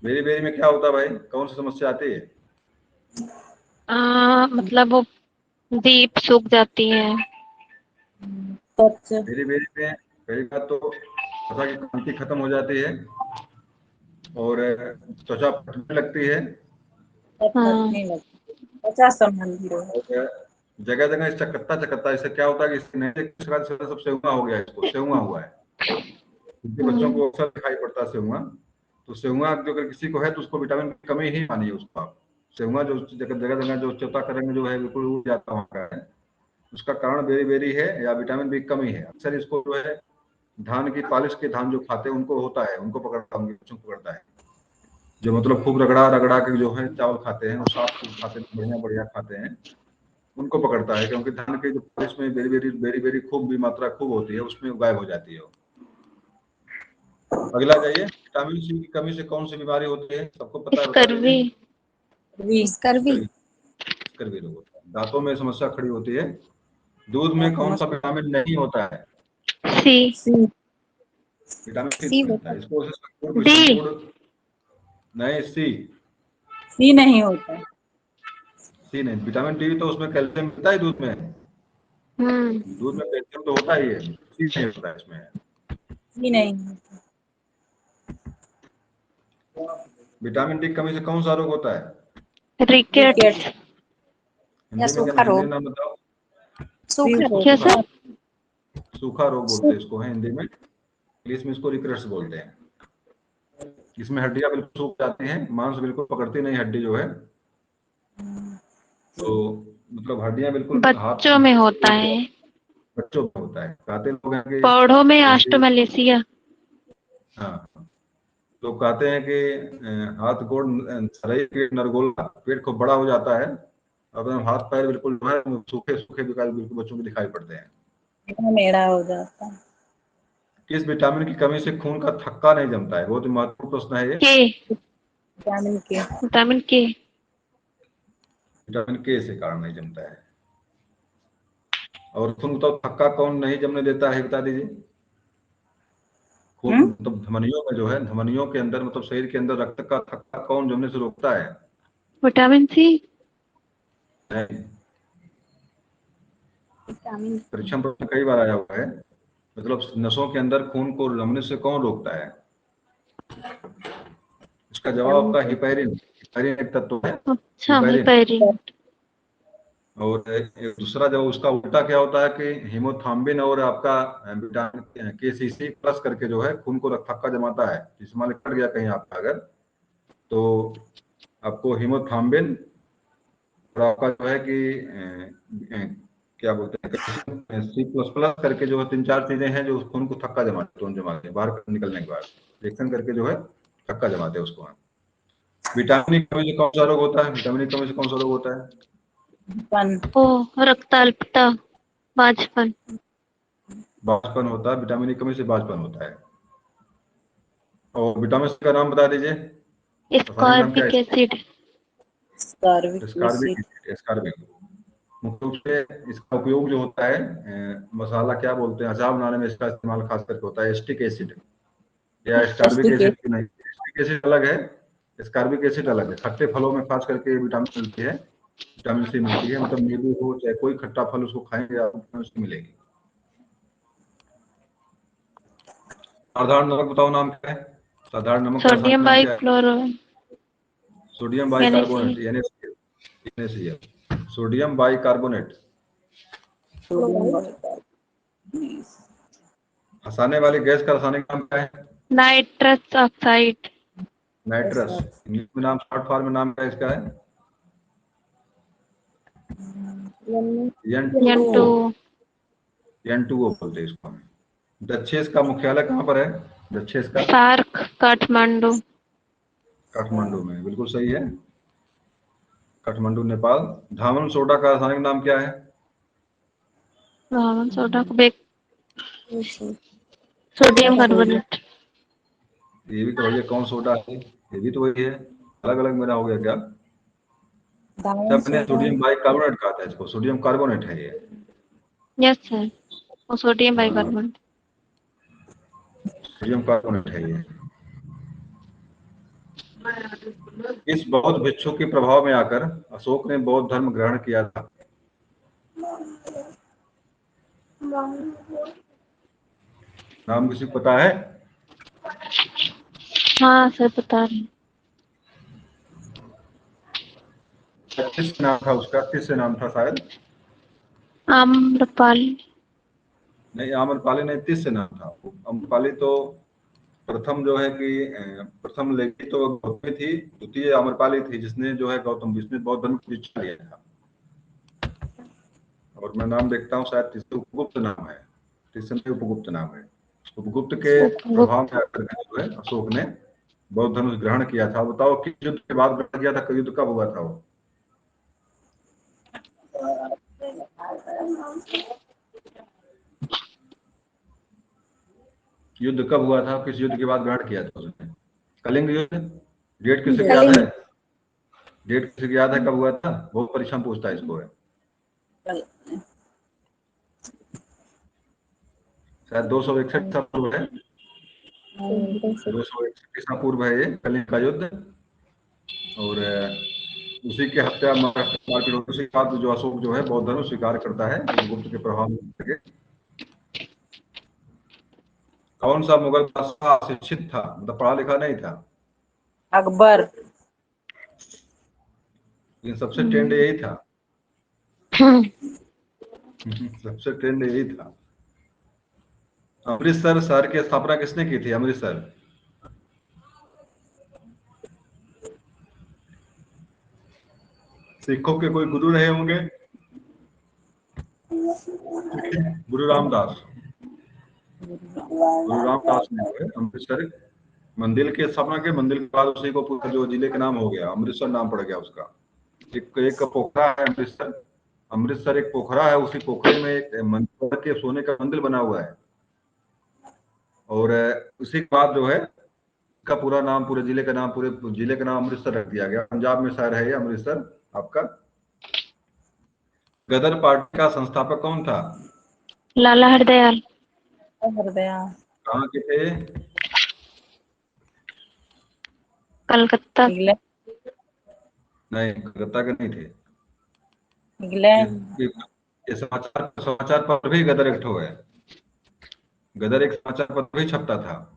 Berry berry में क्या होता है भाई, कौन सी समस्या आती है? मतलब वो दीप सूख जाती है। बेरी बेरी में पहली बात तो त्वचा की कांति खत्म हो जाती है, और त्वचा फटने लगती है, त्वचा संबंधी रोग। और जगह जगह इस चकत्ता चकत्ता, इससे क्या होता है कि इसने सब सेहुआ हो गया, इसको सेहुआ हुआ है, क्योंकि बच्चों को अक्सर दिखाई पड़ता है सेहुआ। तो सेहुआ जो अगर किसी को है तो उसको विटामिन की कमी ही मानिए उसको आप। सेहुआ जो जगह जगह जगह जो चौथा करेंगे जो है बिल्कुल उड़ जाता वहाँ का है, उसका कारण बेरी बेरी है या विटामिन बी की कमी है। अक्सर इसको जो है धान की पालिश के धान जो खाते हैं उनको होता है, उनको पकड़ता है, उनके बच्चों को पकड़ता है, जो मतलब खूब रगड़ा रगड़ा के जो है चावल खाते हैं और साफ खाते हैं, बढ़िया बढ़िया खाते हैं, उनको पकड़ता है, क्योंकि धान के जो पालिश में बेरी बेरी खूब भी मात्रा खूब होती है, उसमें गायब हो जाती है वो। अगला जाइए, विटामिन सी की कमी से कौन सी बीमारी होती है, सबको पता है, बता स्कर्वी। दीजिए। स्कर्वी। स्कर्वी रोग होता है, दांतों में समस्या खड़ी होती है। दूध में कौन सा विटामिन नहीं होता है? सी। विटामिन सी सी नहीं होता है, बता। इसको डी। नहीं, सी। सी नहीं होता है। सी नहीं, विटामिन डी तो उसमें कैल्शियम मिलता है दूध में, दूध में कैल्शियम तो होता ही है, सी नहीं होता है इसमें। सी नहीं होता। विटामिन डी की कमी से कौन सा रोग होता है? रिकेट। रिकेट। या हिंदी में सूखा हिंदी रोग। नाम बताओ। सूखा रोग। क्या सर? सूखा रोग बोलते हैं इसको है हिंदी में, इंग्लिश में इसको रिकेट्स बोलते हैं। इसमें हड्डियां बिल्कुल सूख जाती हैं, मांस बिल्कुल पकड़ती नहीं हड्डी जो है, तो मतलब हड्डियां बिल्कुल हाथ, बच्चों में होता है, बच्चों में होता है, कहते लोग हैं कि पौधों में जैसे, ऑस्टोमेलेसिया। हाँ, तो कहते हैं कि हाथ गोड़ शरीर के नरगोला पेट खूब बड़ा हो जाता है, और हाथ पैर बिल्कुल जो है सूखे सूखे बिल्कुल बच्चों को दिखाई पड़ते हैं। इतना मेड़ा हो जाता है। किस विटामिन की कमी से खून का थक्का नहीं जमता है? बहुत ही महत्वपूर्ण प्रश्न है ये। के। विटामिन के। विटामिन के। विटामिन के से कारण नहीं जमता है। और खून तो थक्का कौन नहीं जमने देता है, बता दीजिए। खून मतलब धमनियों में जो है, धमनियों के अंदर मतलब शरीर के अंदर रक्त का थक्का कौन जमने से रोकता है? Vitamin C. नहीं। विटामिन परीक्षा में कई बार आया हुआ है, मतलब नसों के अंदर खून को जमने से कौन रोकता है? इसका जवाब आपका हिपैरिन। हिपैरिन एक तत्व है, अच्छा, हिपैरिन। हिपैरिन। और एक दूसरा जब उसका उल्टा क्या होता है कि हीमोथाम्बिन और आपका विटामिन केसीसी प्लस करके जो है खून को थक्का जमाता है। जिसमें मान लो कट गया कहीं आपका अगर, तो आपको हीमोथाम्बिन और आपका जो है कि क्या बोलते हैं सी प्लस प्लस करके जो है, तीन चार चीजें हैं जो खून को थक्का जमाते हैं बाहर निकलने के बाद, रिएक्शन करके जो है थक्का जमाते हैं उसको। विटामिन की कमी से कौन सा रोग होता है? विटामिन की कमी से कौन सा रोग होता है? पन। ओ, रक्ताल्पता, बांझपन। बांझपन होता है, विटामिन की कमी से बांझपन होता है। और विटामिन सी का नाम बता दीजिए, रासायनिक नाम क्या स्कॉर्बिक है एसिड। स्कर्वी। इसका? स्कार्बिक एसिड, स्कार्बिक। मुख्य रूप से इसका उपयोग जो होता है मसाला क्या बोलते हैं, अचार बनाने में इसका इस्तेमाल खास करके होता है। एस्टिक एसिड या स्कार्बिक एस्टिक एसिड नहीं, एस्टिक एसिड अलग है, स्कार्बिक एसिड अलग है। खट्टे फलों में खास करके विटामिन मिलती है, विटामिन सी मिलती है, मतलब नींबू हो चाहे कोई खट्टा फल उसको खाएंगे आपको विटामिन सी मिलेगी। साधारण नमक बताओ नाम क्या है? साधारण नमक का रासायनिक सोडियम नाम क्या है? Bichloro. Sodium bicarbonate, NaCl। Sodium bicarbonate. हंसाने वाली गैस का रासायनिक नाम क्या है? Nitrous oxide. नाइट्रस। इंग्लिश में नाम, शॉर्ट फॉर्म में नाम क्या इसका है? N2। N2O। N2O बोलते हैं इसको। दक्षेस का मुख्यालय कहाँ पर है? दक्षेस का सार्क, काठमांडू। काठमांडू में, बिल्कुल सही है, काठमांडू नेपाल। धामन सोडा का रासायनिक नाम क्या है? रावण सोडा को सोडियम कार्बोनेट। ये भी तो भैया कौन सोडा है, ये भी तो वही है, अलग अलग मेरा हो गया क्या? दावन जब मैंने सोडा। सोडियम बाइकार्बोनेट कहा था, इसको सोडियम कार्बोनेट है ये। यस सर, वो सोडियम हाँ, बाइकार्बोनेट। सोडियम कार्बोनेट है ये। इस बौद्ध भिक्षु के प्रभाव में आकर अशोक ने बौद्ध धर्म ग्रहण किया था। नाम किसी को पता है? हाँ सर, बता रहे हैं। किस नाम था उसका, किस नाम था शायद? आम्रपाली। नहीं, आम्रपाली नहीं, 30 से नाम था। आम्रपाली तो प्रथम जो है कि प्रथम लेखी तो गौतमी थी, द्वितीय आम्रपाली थी, जिसने जो है गौतम जिसने बौद्ध धर्म की दीक्षा लिया था। और मैं नाम देखता हूँ, शायद तीसरे उपगुप्त नाम है, तीसरे उपगुप्त नाम है। उपगुप्त के प्रभाव में आकर के जो है अशोक ने बौद्ध धर्म ग्रहण किया था। बताओ किस युद्ध के बाद ग्रहण किया था, युद्ध कब हुआ था वो? युद्ध कब हुआ था, किस युद्ध के बाद ग्रहण किया था उसने? कलिंग युद्ध। डेट किसी को याद है? डेट किसी को याद है कब हुआ था? बहुत परीक्षा में पूछता है इसको है। शायद 261 ईसा पूर्व है, 261 ईसा पूर्व है ये कलिंग का युद्ध। और उसी के हत्या मारपीट, उसी के बाद जो अशोक जो है बौद्ध धर्म स्वीकार करता है गुप्त के प्रभाव में। कौन सा मुगल बादशाह शिक्षित था, मतलब पढ़ा लिखा नहीं था? अकबर। लेकिन सबसे ट्रेंड यही था। सबसे ट्रेंड यही था। अमृतसर शहर की स्थापना किसने की थी? अमृतसर। सिखों के कोई गुरु रहे होंगे, गुरु रामदास। गुरु रामदास ने जो है अमृतसर मंदिर की स्थापना की। मंदिर के बाद उसी को पूरा जो जिले का नाम हो गया, अमृतसर नाम पड़ गया उसका। एक पोखरा है अमृतसर, अमृतसर एक पोखरा है, उसी पोखरे में एक मंदिर के सोने का मंदिर बना हुआ है। और उसी के बाद जो है का पूरा नाम, पूरे जिले का नाम, पूरे जिले का नाम अमृतसर रख दिया गया। पंजाब में शहर है ये अमृतसर आपका। गदर पार्टी का संस्थापक कौन था? लाला हरदयाल। कहाँ के थे? कलकत्ता। नहीं, कलकत्ता के नहीं थे। इंग्लैंड। ये समाचार पत्र भी गदर एक ठो है। गदर एक समाचार पत्र भी छपता था।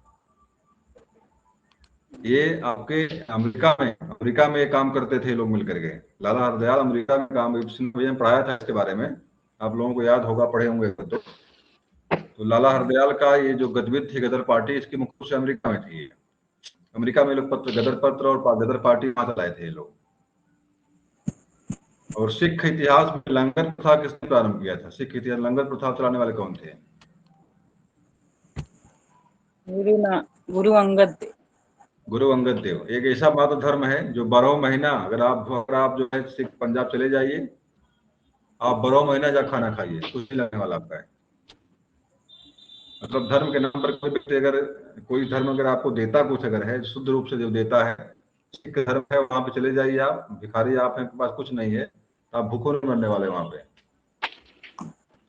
ये आपके अमेरिका में काम करते थे लोग मिलकर के। लाला हरदयाल अमेरिका में काम, पढ़ाया था इसके बारे में, आप लोगों को याद होगा, पढ़े होंगे तो लाला हरदयाल का ये जो गतिविधि थी गदर पार्टी, इसकी मुख्य से अमेरिका में थी। अमेरिका में लोग पत्र, गदर पत्र और गदर पार्टी वहां चलाए थे लोग। और सिख इतिहास में लंगर प्रथा किसने प्रारंभ किया था? सिख इतिहास लंगर प्रथा चलाने वाले कौन थे? गुरु अंगद देव। गुरु अंगद देव। एक ऐसा मात्र धर्म है जो 12 महीना, अगर आप जो है सिख पंजाब चले जाइए, आप 12 महीना जा खाना खाइए, कुछ नहीं लगने वाला आपका है। मतलब धर्म के नाम पर कोई व्यक्ति अगर कोई धर्म अगर आपको देता कुछ अगर है, शुद्ध रूप से जो देता है, सिख धर्म है, वहां पे चले जाइए आप, भिखारी आप हैं, आपके पास कुछ नहीं है, तो आप भूखों नहीं मरने वाले वहां पे।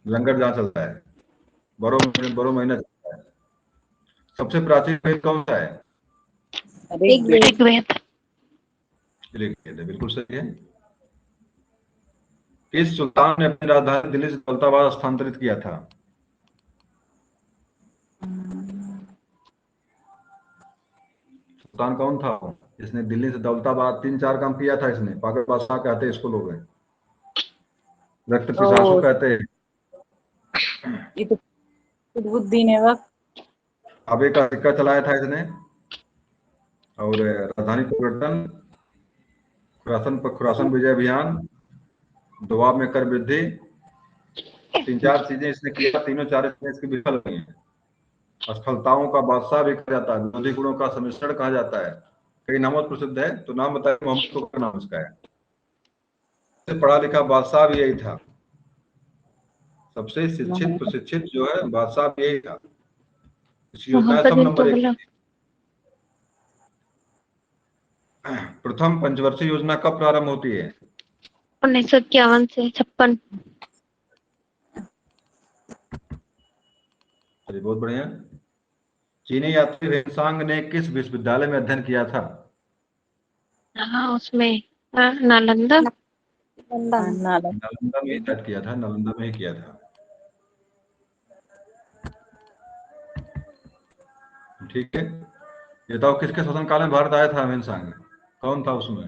लंगर जहाँ चलता है 12 महीना चलता है। सबसे प्राचीन वेद कौन सा है? ऋग्वेद। ऋग्वेद, बिल्कुल सही है। किस सुल्तान ने अपनी राजधानी दिल्ली से दौलताबाद स्थानांतरित किया था? सुल्तान कौन था इसने दिल्ली से दौलताबाद 3-4 काम किया था इसने? पागल बादशाह कहते हैं इसको लोग, रक्त पिशासु कहते हैं। ये तो कुतुबुद्दीन ऐबक। आबे का सिक्का चलाया था इसने। और राजधानी परिवर्तन, खुरासन विजय अभियान, दोआब में कर वृद्धि, 3-4 चीजें इसने किया, तीनों चार चीजें इसकी विफल हुई हैं। असफलताओं का बादशाह भी कहा जाता है, विरोधी गुणों का सम्मिश्रण कहा जाता है। कई नामों से प्रसिद्ध है, तो नाम बताए। मोहम्मद का नाम इसका है। सबसे पढ़ा लिखा बादशाह भी यही था, सबसे शिक्षित प्रशिक्षित जो है बादशाह भी यही था। इसकी योजनाएं सब नंबर 1 थी। प्रथम पंचवर्षीय योजना कब प्रारंभ होती है? 1951 से 56। चलिए, बहुत बढ़िया। चीनी यात्री हेनसांग ने किस विश्वविद्यालय में अध्ययन किया था? हाँ, उसमें नालंदा। नालंदा में ही किया था, नालंदा में ही किया था। ठीक है, ये बताओ किसके शासनकाल में भारत आया था हेनसांग? कौन था उसमें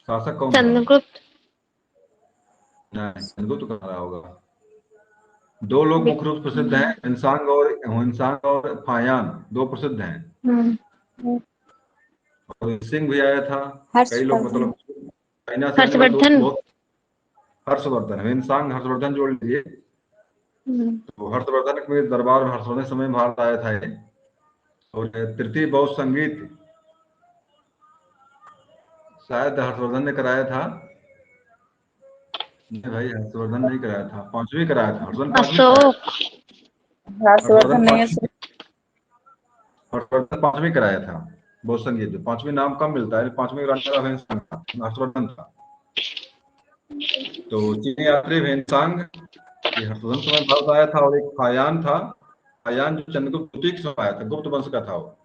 शासक, कौन था? चंद्रगुप्त। नहीं, चंद्रगुप्त कहाँ रहा होगा। दो लोग मुख्य रूप से प्रसिद्ध हैं, हिंसांग और फायान, दो प्रसिद्ध हैं। और सिंह भी आया था। कई लोग मतलब चाइना से आने वाले दोस्त हर्षवर्धन। बहुत। हर्षवर्धन, हिंसांग हर्षवर्धन जोड़ लीजिए। तो हर्षवर्धन के दरबार में हर्षवर्धन समय भारत आया था ये। और तृतीय बौद्ध संगीत शायद हर्षवर्धन ने कराया था। नहीं भाई, हर्षवर्धन नहीं कराया था, पांचवी कराया था हर्षवर्धन, पांचवी कराया अशोक। था। हर्षवर्धन नहीं है। हर्षवर्धन पांचवी कराया था बौद्ध संगीत। पांचवी नाम कम मिलता है, पांचवी राजा हिंसांग था, हर्षवर्धन था। तो चीनी यात्री हिंसांग ये हर्षवर्धन समय भारत आया था। और एक फायान था, फायान जो चंद्रगुप्त द्वितीय के समय आया था, गुप्त वंश का था वो।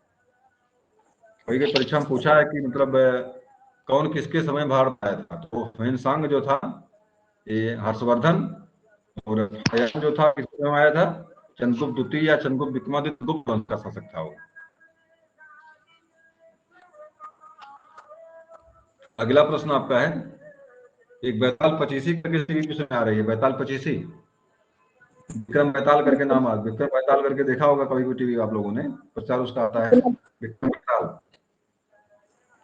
वही के परीक्षा में पूछा है कि मतलब कौन किसके समय भारत आया था। तो हिंसांग जो था ये हर्षवर्धन, और फायान जो था किसके समय आया था, चंद्रगुप्त द्वितीय या चंद्रगुप्त विक्रमादित्य गुप्त वंश का शासक था वो। अगला प्रश्न आपका है, एक बैताल पचीसी करके किसमें आ रही है, बैताल पचीसी। विक्रम बैताल करके नाम आ, विक्रम बैताल करके देखा होगा कभी भी टीवी आप लोगों ने, प्रचार उसका आता है विक्रम बैताल।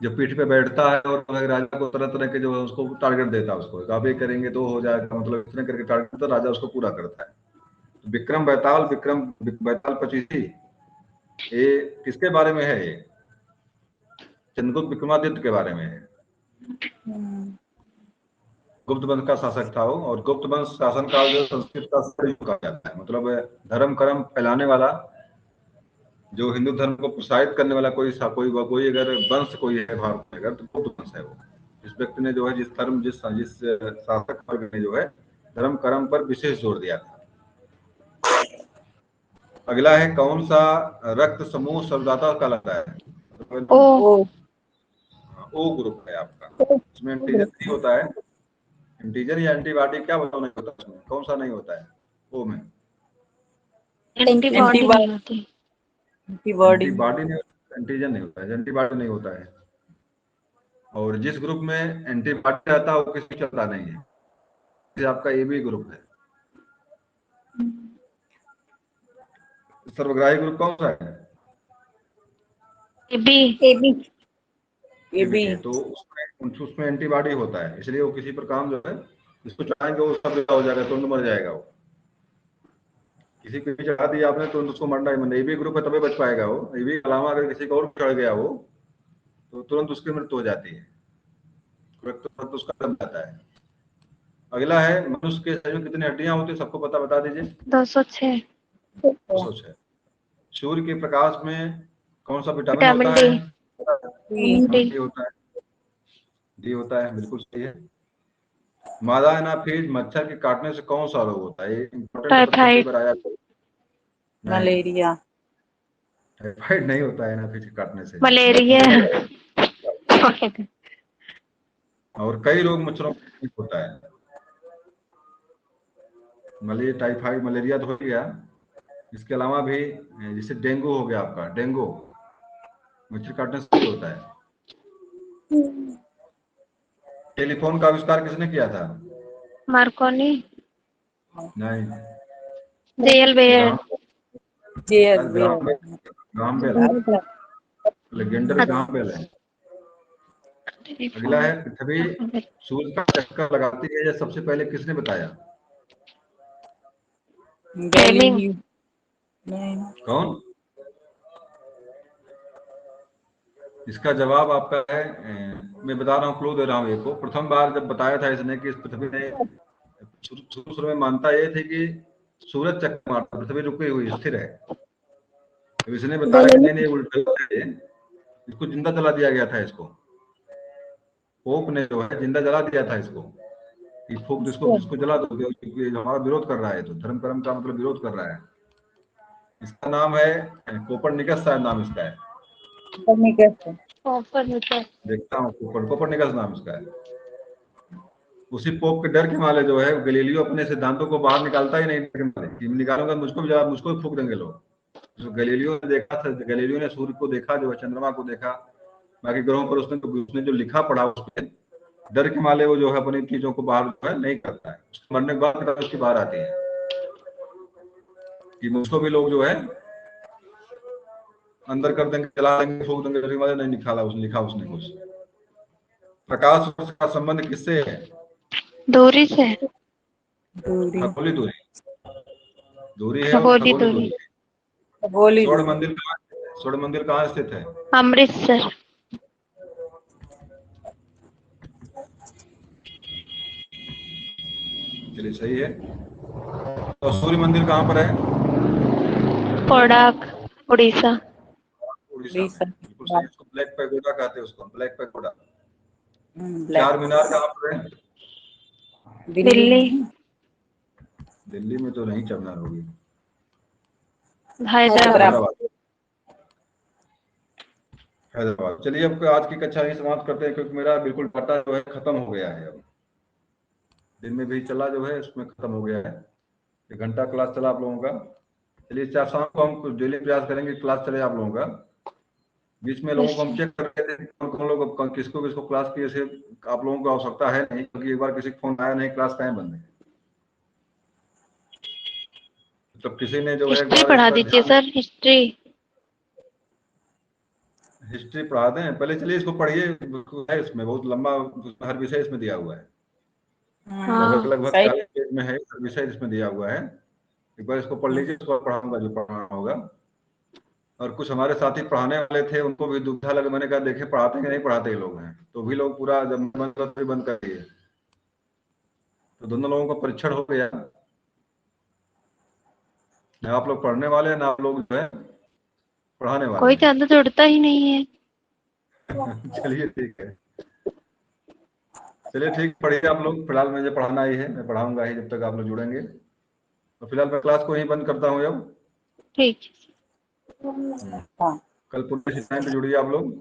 जो पीठ पे बैठता है और राजा को तरह तरह के जो है उसको टारगेट देता है, उसको आप ये करेंगे तो हो जाएगा, मतलब इतने करके टारगेट देता, राजा उसको पूरा करता है। तो विक्रम बैताल पचीसी ये किसके बारे में है, ये चंद्रगुप्त विक्रमादित्य के बारे में है। गुप्त वंश का शासक था वो। और गुप्त वंश शासन काल जो संस्कृत का सरयुग कहा जाता है, मतलब धर्म कर्म फैलाने वाला, जो हिंदू धर्म को प्रोत्साहित करने वाला कोई अगर वंश कोई है भारत में, अगर तो गुप्त वंश है वो। जिस व्यक्ति ने जो है जिस शासक वर्ग ने जो है धर्म कर्म पर विशेष जोर दिया था। अगला है, कौन सा रक्त समूह सर्वदाता कहलाता है। ओ। ओ ग्रुप है आपका। इसमें इंटीजर नहीं होता है, इंटीजर या एंटीबॉडी क्या बताओ नहीं होता इसमें, कौन सा नहीं होता है ओ में। एंटीबॉडी नहीं होती। एंटीबॉडी नहीं होता, एंटीजन नहीं होता है, एंटीबॉडी नहीं होता है। और जिस ग्रुप में एंटीबॉडी रहता है वो किसी चलता नहीं है, ये आपका ए बी ग्रुप है। सर्वग्राही ग्रुप कौन सा है, ए बी। तो उसमें एंटीबॉडी होता है, इसलिए वो किसी पर काम जो है इसको चढ़ाएंगे वो सब हो जाएगा, तुरंत मर जाएगा वो। किसी को भी चढ़ा दिया आपने तो उसको मरना ही, ए बी ग्रुप है तभी बच पाएगा वो। ए बी के अलावा अगर किसी को और चढ़ गया वो तो तुरंत उसकी मृत्यु हो जाती है, तुरंत उसका दम जाता है। अगला है, मनुष्य के शरीर में कितनी हड्डियां होती है, सबको पता बता दीजिए। 206। 206। सूर्य के प्रकाश में कौन सा विटामिन होता है, डी होता है, डी होता है, बिल्कुल सही है। मादा एनाफीज मच्छर के काटने से कौन सा रोग होता है, टाइफाइड। मलेरिया। टाइफाइड नहीं होता है एनाफीज के काटने से, मलेरिया। और कई रोग मच्छरों में होता है। मलेरिया, टाइफाइड, मलेरिया तो हो गया, इसके अलावा भी जैसे डेंगू हो गया आपका, डेंगू मच्छर काटने से होता है। टेलीफोन का आविष्कार किसने किया था, मार्कोनी। नहीं, जेएल बेयर। ग्राहम बेल, लेजेंडर ग्राहम बेल है। अगला है, पृथ्वी सूर्य का चक्कर लगाती है, यह सबसे पहले किसने बताया, कौन। इसका जवाब आपका है, मैं बता रहा हूँ, क्लू दे रहा हूँ। को प्रथम बार जब बताया था इसने कि इस पृथ्वी ने शुरू में मानता ये थे कि सूरज चक्कर मारता, पृथ्वी रुकी हुई स्थिर है। तो इसने बताया कि नहीं उल्टा है, इसको जिंदा जला दिया गया था। इसको पोप ने जो है जिंदा जला दिया था इसको, कि फूक इसको जला दो, हमारा विरोध कर रहा है, तो धर्म कर्म का मतलब विरोध कर रहा है। इसका नाम है कोपरनिकस, शायद नाम इसका है। देखता हूँ, कोपरनिकस नाम इसका है। उसी पोप के डर के मारे जो है गैलीलियो अपने सिद्धांतों को बाहर निकालता ही नहीं, निकालूंगा मुझको भी फूक देंगे लोग। जो गैलीलियो ने देखा था, गैलीलियो ने सूर्य को देखा, जो है चंद्रमा को देखा, बाकी ग्रहों पर उसने जो लिखा पढ़ा उसने, डर के माले वो जो है अपनी चीजों को बाहर जो है नहीं करता है, मरने के बाद उसकी बाहर आती है कि मुझको भी लोग जो है अंदर कर देंगे, जला देंगे, फूक देंगे, डर के माले नहीं लिखा उसने कुछ। प्रकाश का संबंध किससे है? दूरी से। दूरी खगोली दूरी, दूरी है और खगोली खगोली दूरी। दूरी। बोली स्वर्ण मंदिर कहाँ स्थित है? अमृतसर। चलिए सही है। तो सूर्य मंदिर कहाँ पर है? कोडाक, उड़ीसा। उड़ीसा में, बिल्कुल सही। उसको ब्लैक पैगोडा कहते हैं, उसको ब्लैक पैगोडा। ब्लैक चार मीनार कहाँ पर है? दिल्ली। दिल्ली में तो नहीं चार मीनार होगी, हैदराबाद। हैदराबाद। चलिए अब आज की कक्षा ही समाप्त करते हैं, क्योंकि मेरा बिल्कुल डाटा जो है खत्म हो गया है। अब दिन में भी चला जो है उसमें खत्म हो गया है, 1 घंटा क्लास चला आप लोगों का। चलिए चार शाम को हम कुछ डेली प्रयास करेंगे क्लास चले आप लोगों का। बीच में लोगों को हम चेक कर रहे थे कौन कौन लोग किसको किसको क्लास की से आप लोगों को आवश्यकता है नहीं, क्योंकि एक बार किसी को फोन आया नहीं क्लास टाइम बंद है। तो किसी ने जो है एक हिस्ट्री बार इस पढ़ा पर दीजिए ध्यान, सर, हिस्ट्री। हिस्ट्री पढ़ा दें पहले। चलिए इसको पढ़िए, है इसमें बहुत लंबा, हर विषय इसमें दिया हुआ है, लगभग हाँ लगभग सही 40 पेज में है, हर विषय इसमें दिया हुआ है। एक बार इसको पढ़ लीजिए, इसको पढ़ाऊंगा जो पढ़ाना होगा। और कुछ हमारे साथी पढ़ाने वाले थे, उनको भी दुविधा लगे, मैंने कहा देखे पढ़ाते कि नहीं पढ़ाते ये लोग हैं, तो भी लोग पूरा जब बंद कर दिए, तो दोनों लोगों का परीक्षण हो गया। ना आप लोग पढ़ने वाले हैं, ना आप लोग जो है पढ़ाने वाले कोई हैं। ज्यादा जुड़ता ही नहीं है। चलिए ठीक है, चलिए ठीक, पढ़िए आप लोग। फिलहाल मुझे पढ़ाना ही है, मैं पढ़ाऊंगा ही जब तक आप लोग जुड़ेंगे। तो फिलहाल मैं क्लास को ही बंद करता हूँ अब। ठीक। हाँ कल पूरे टाइम पे जुड़िए आप लोग।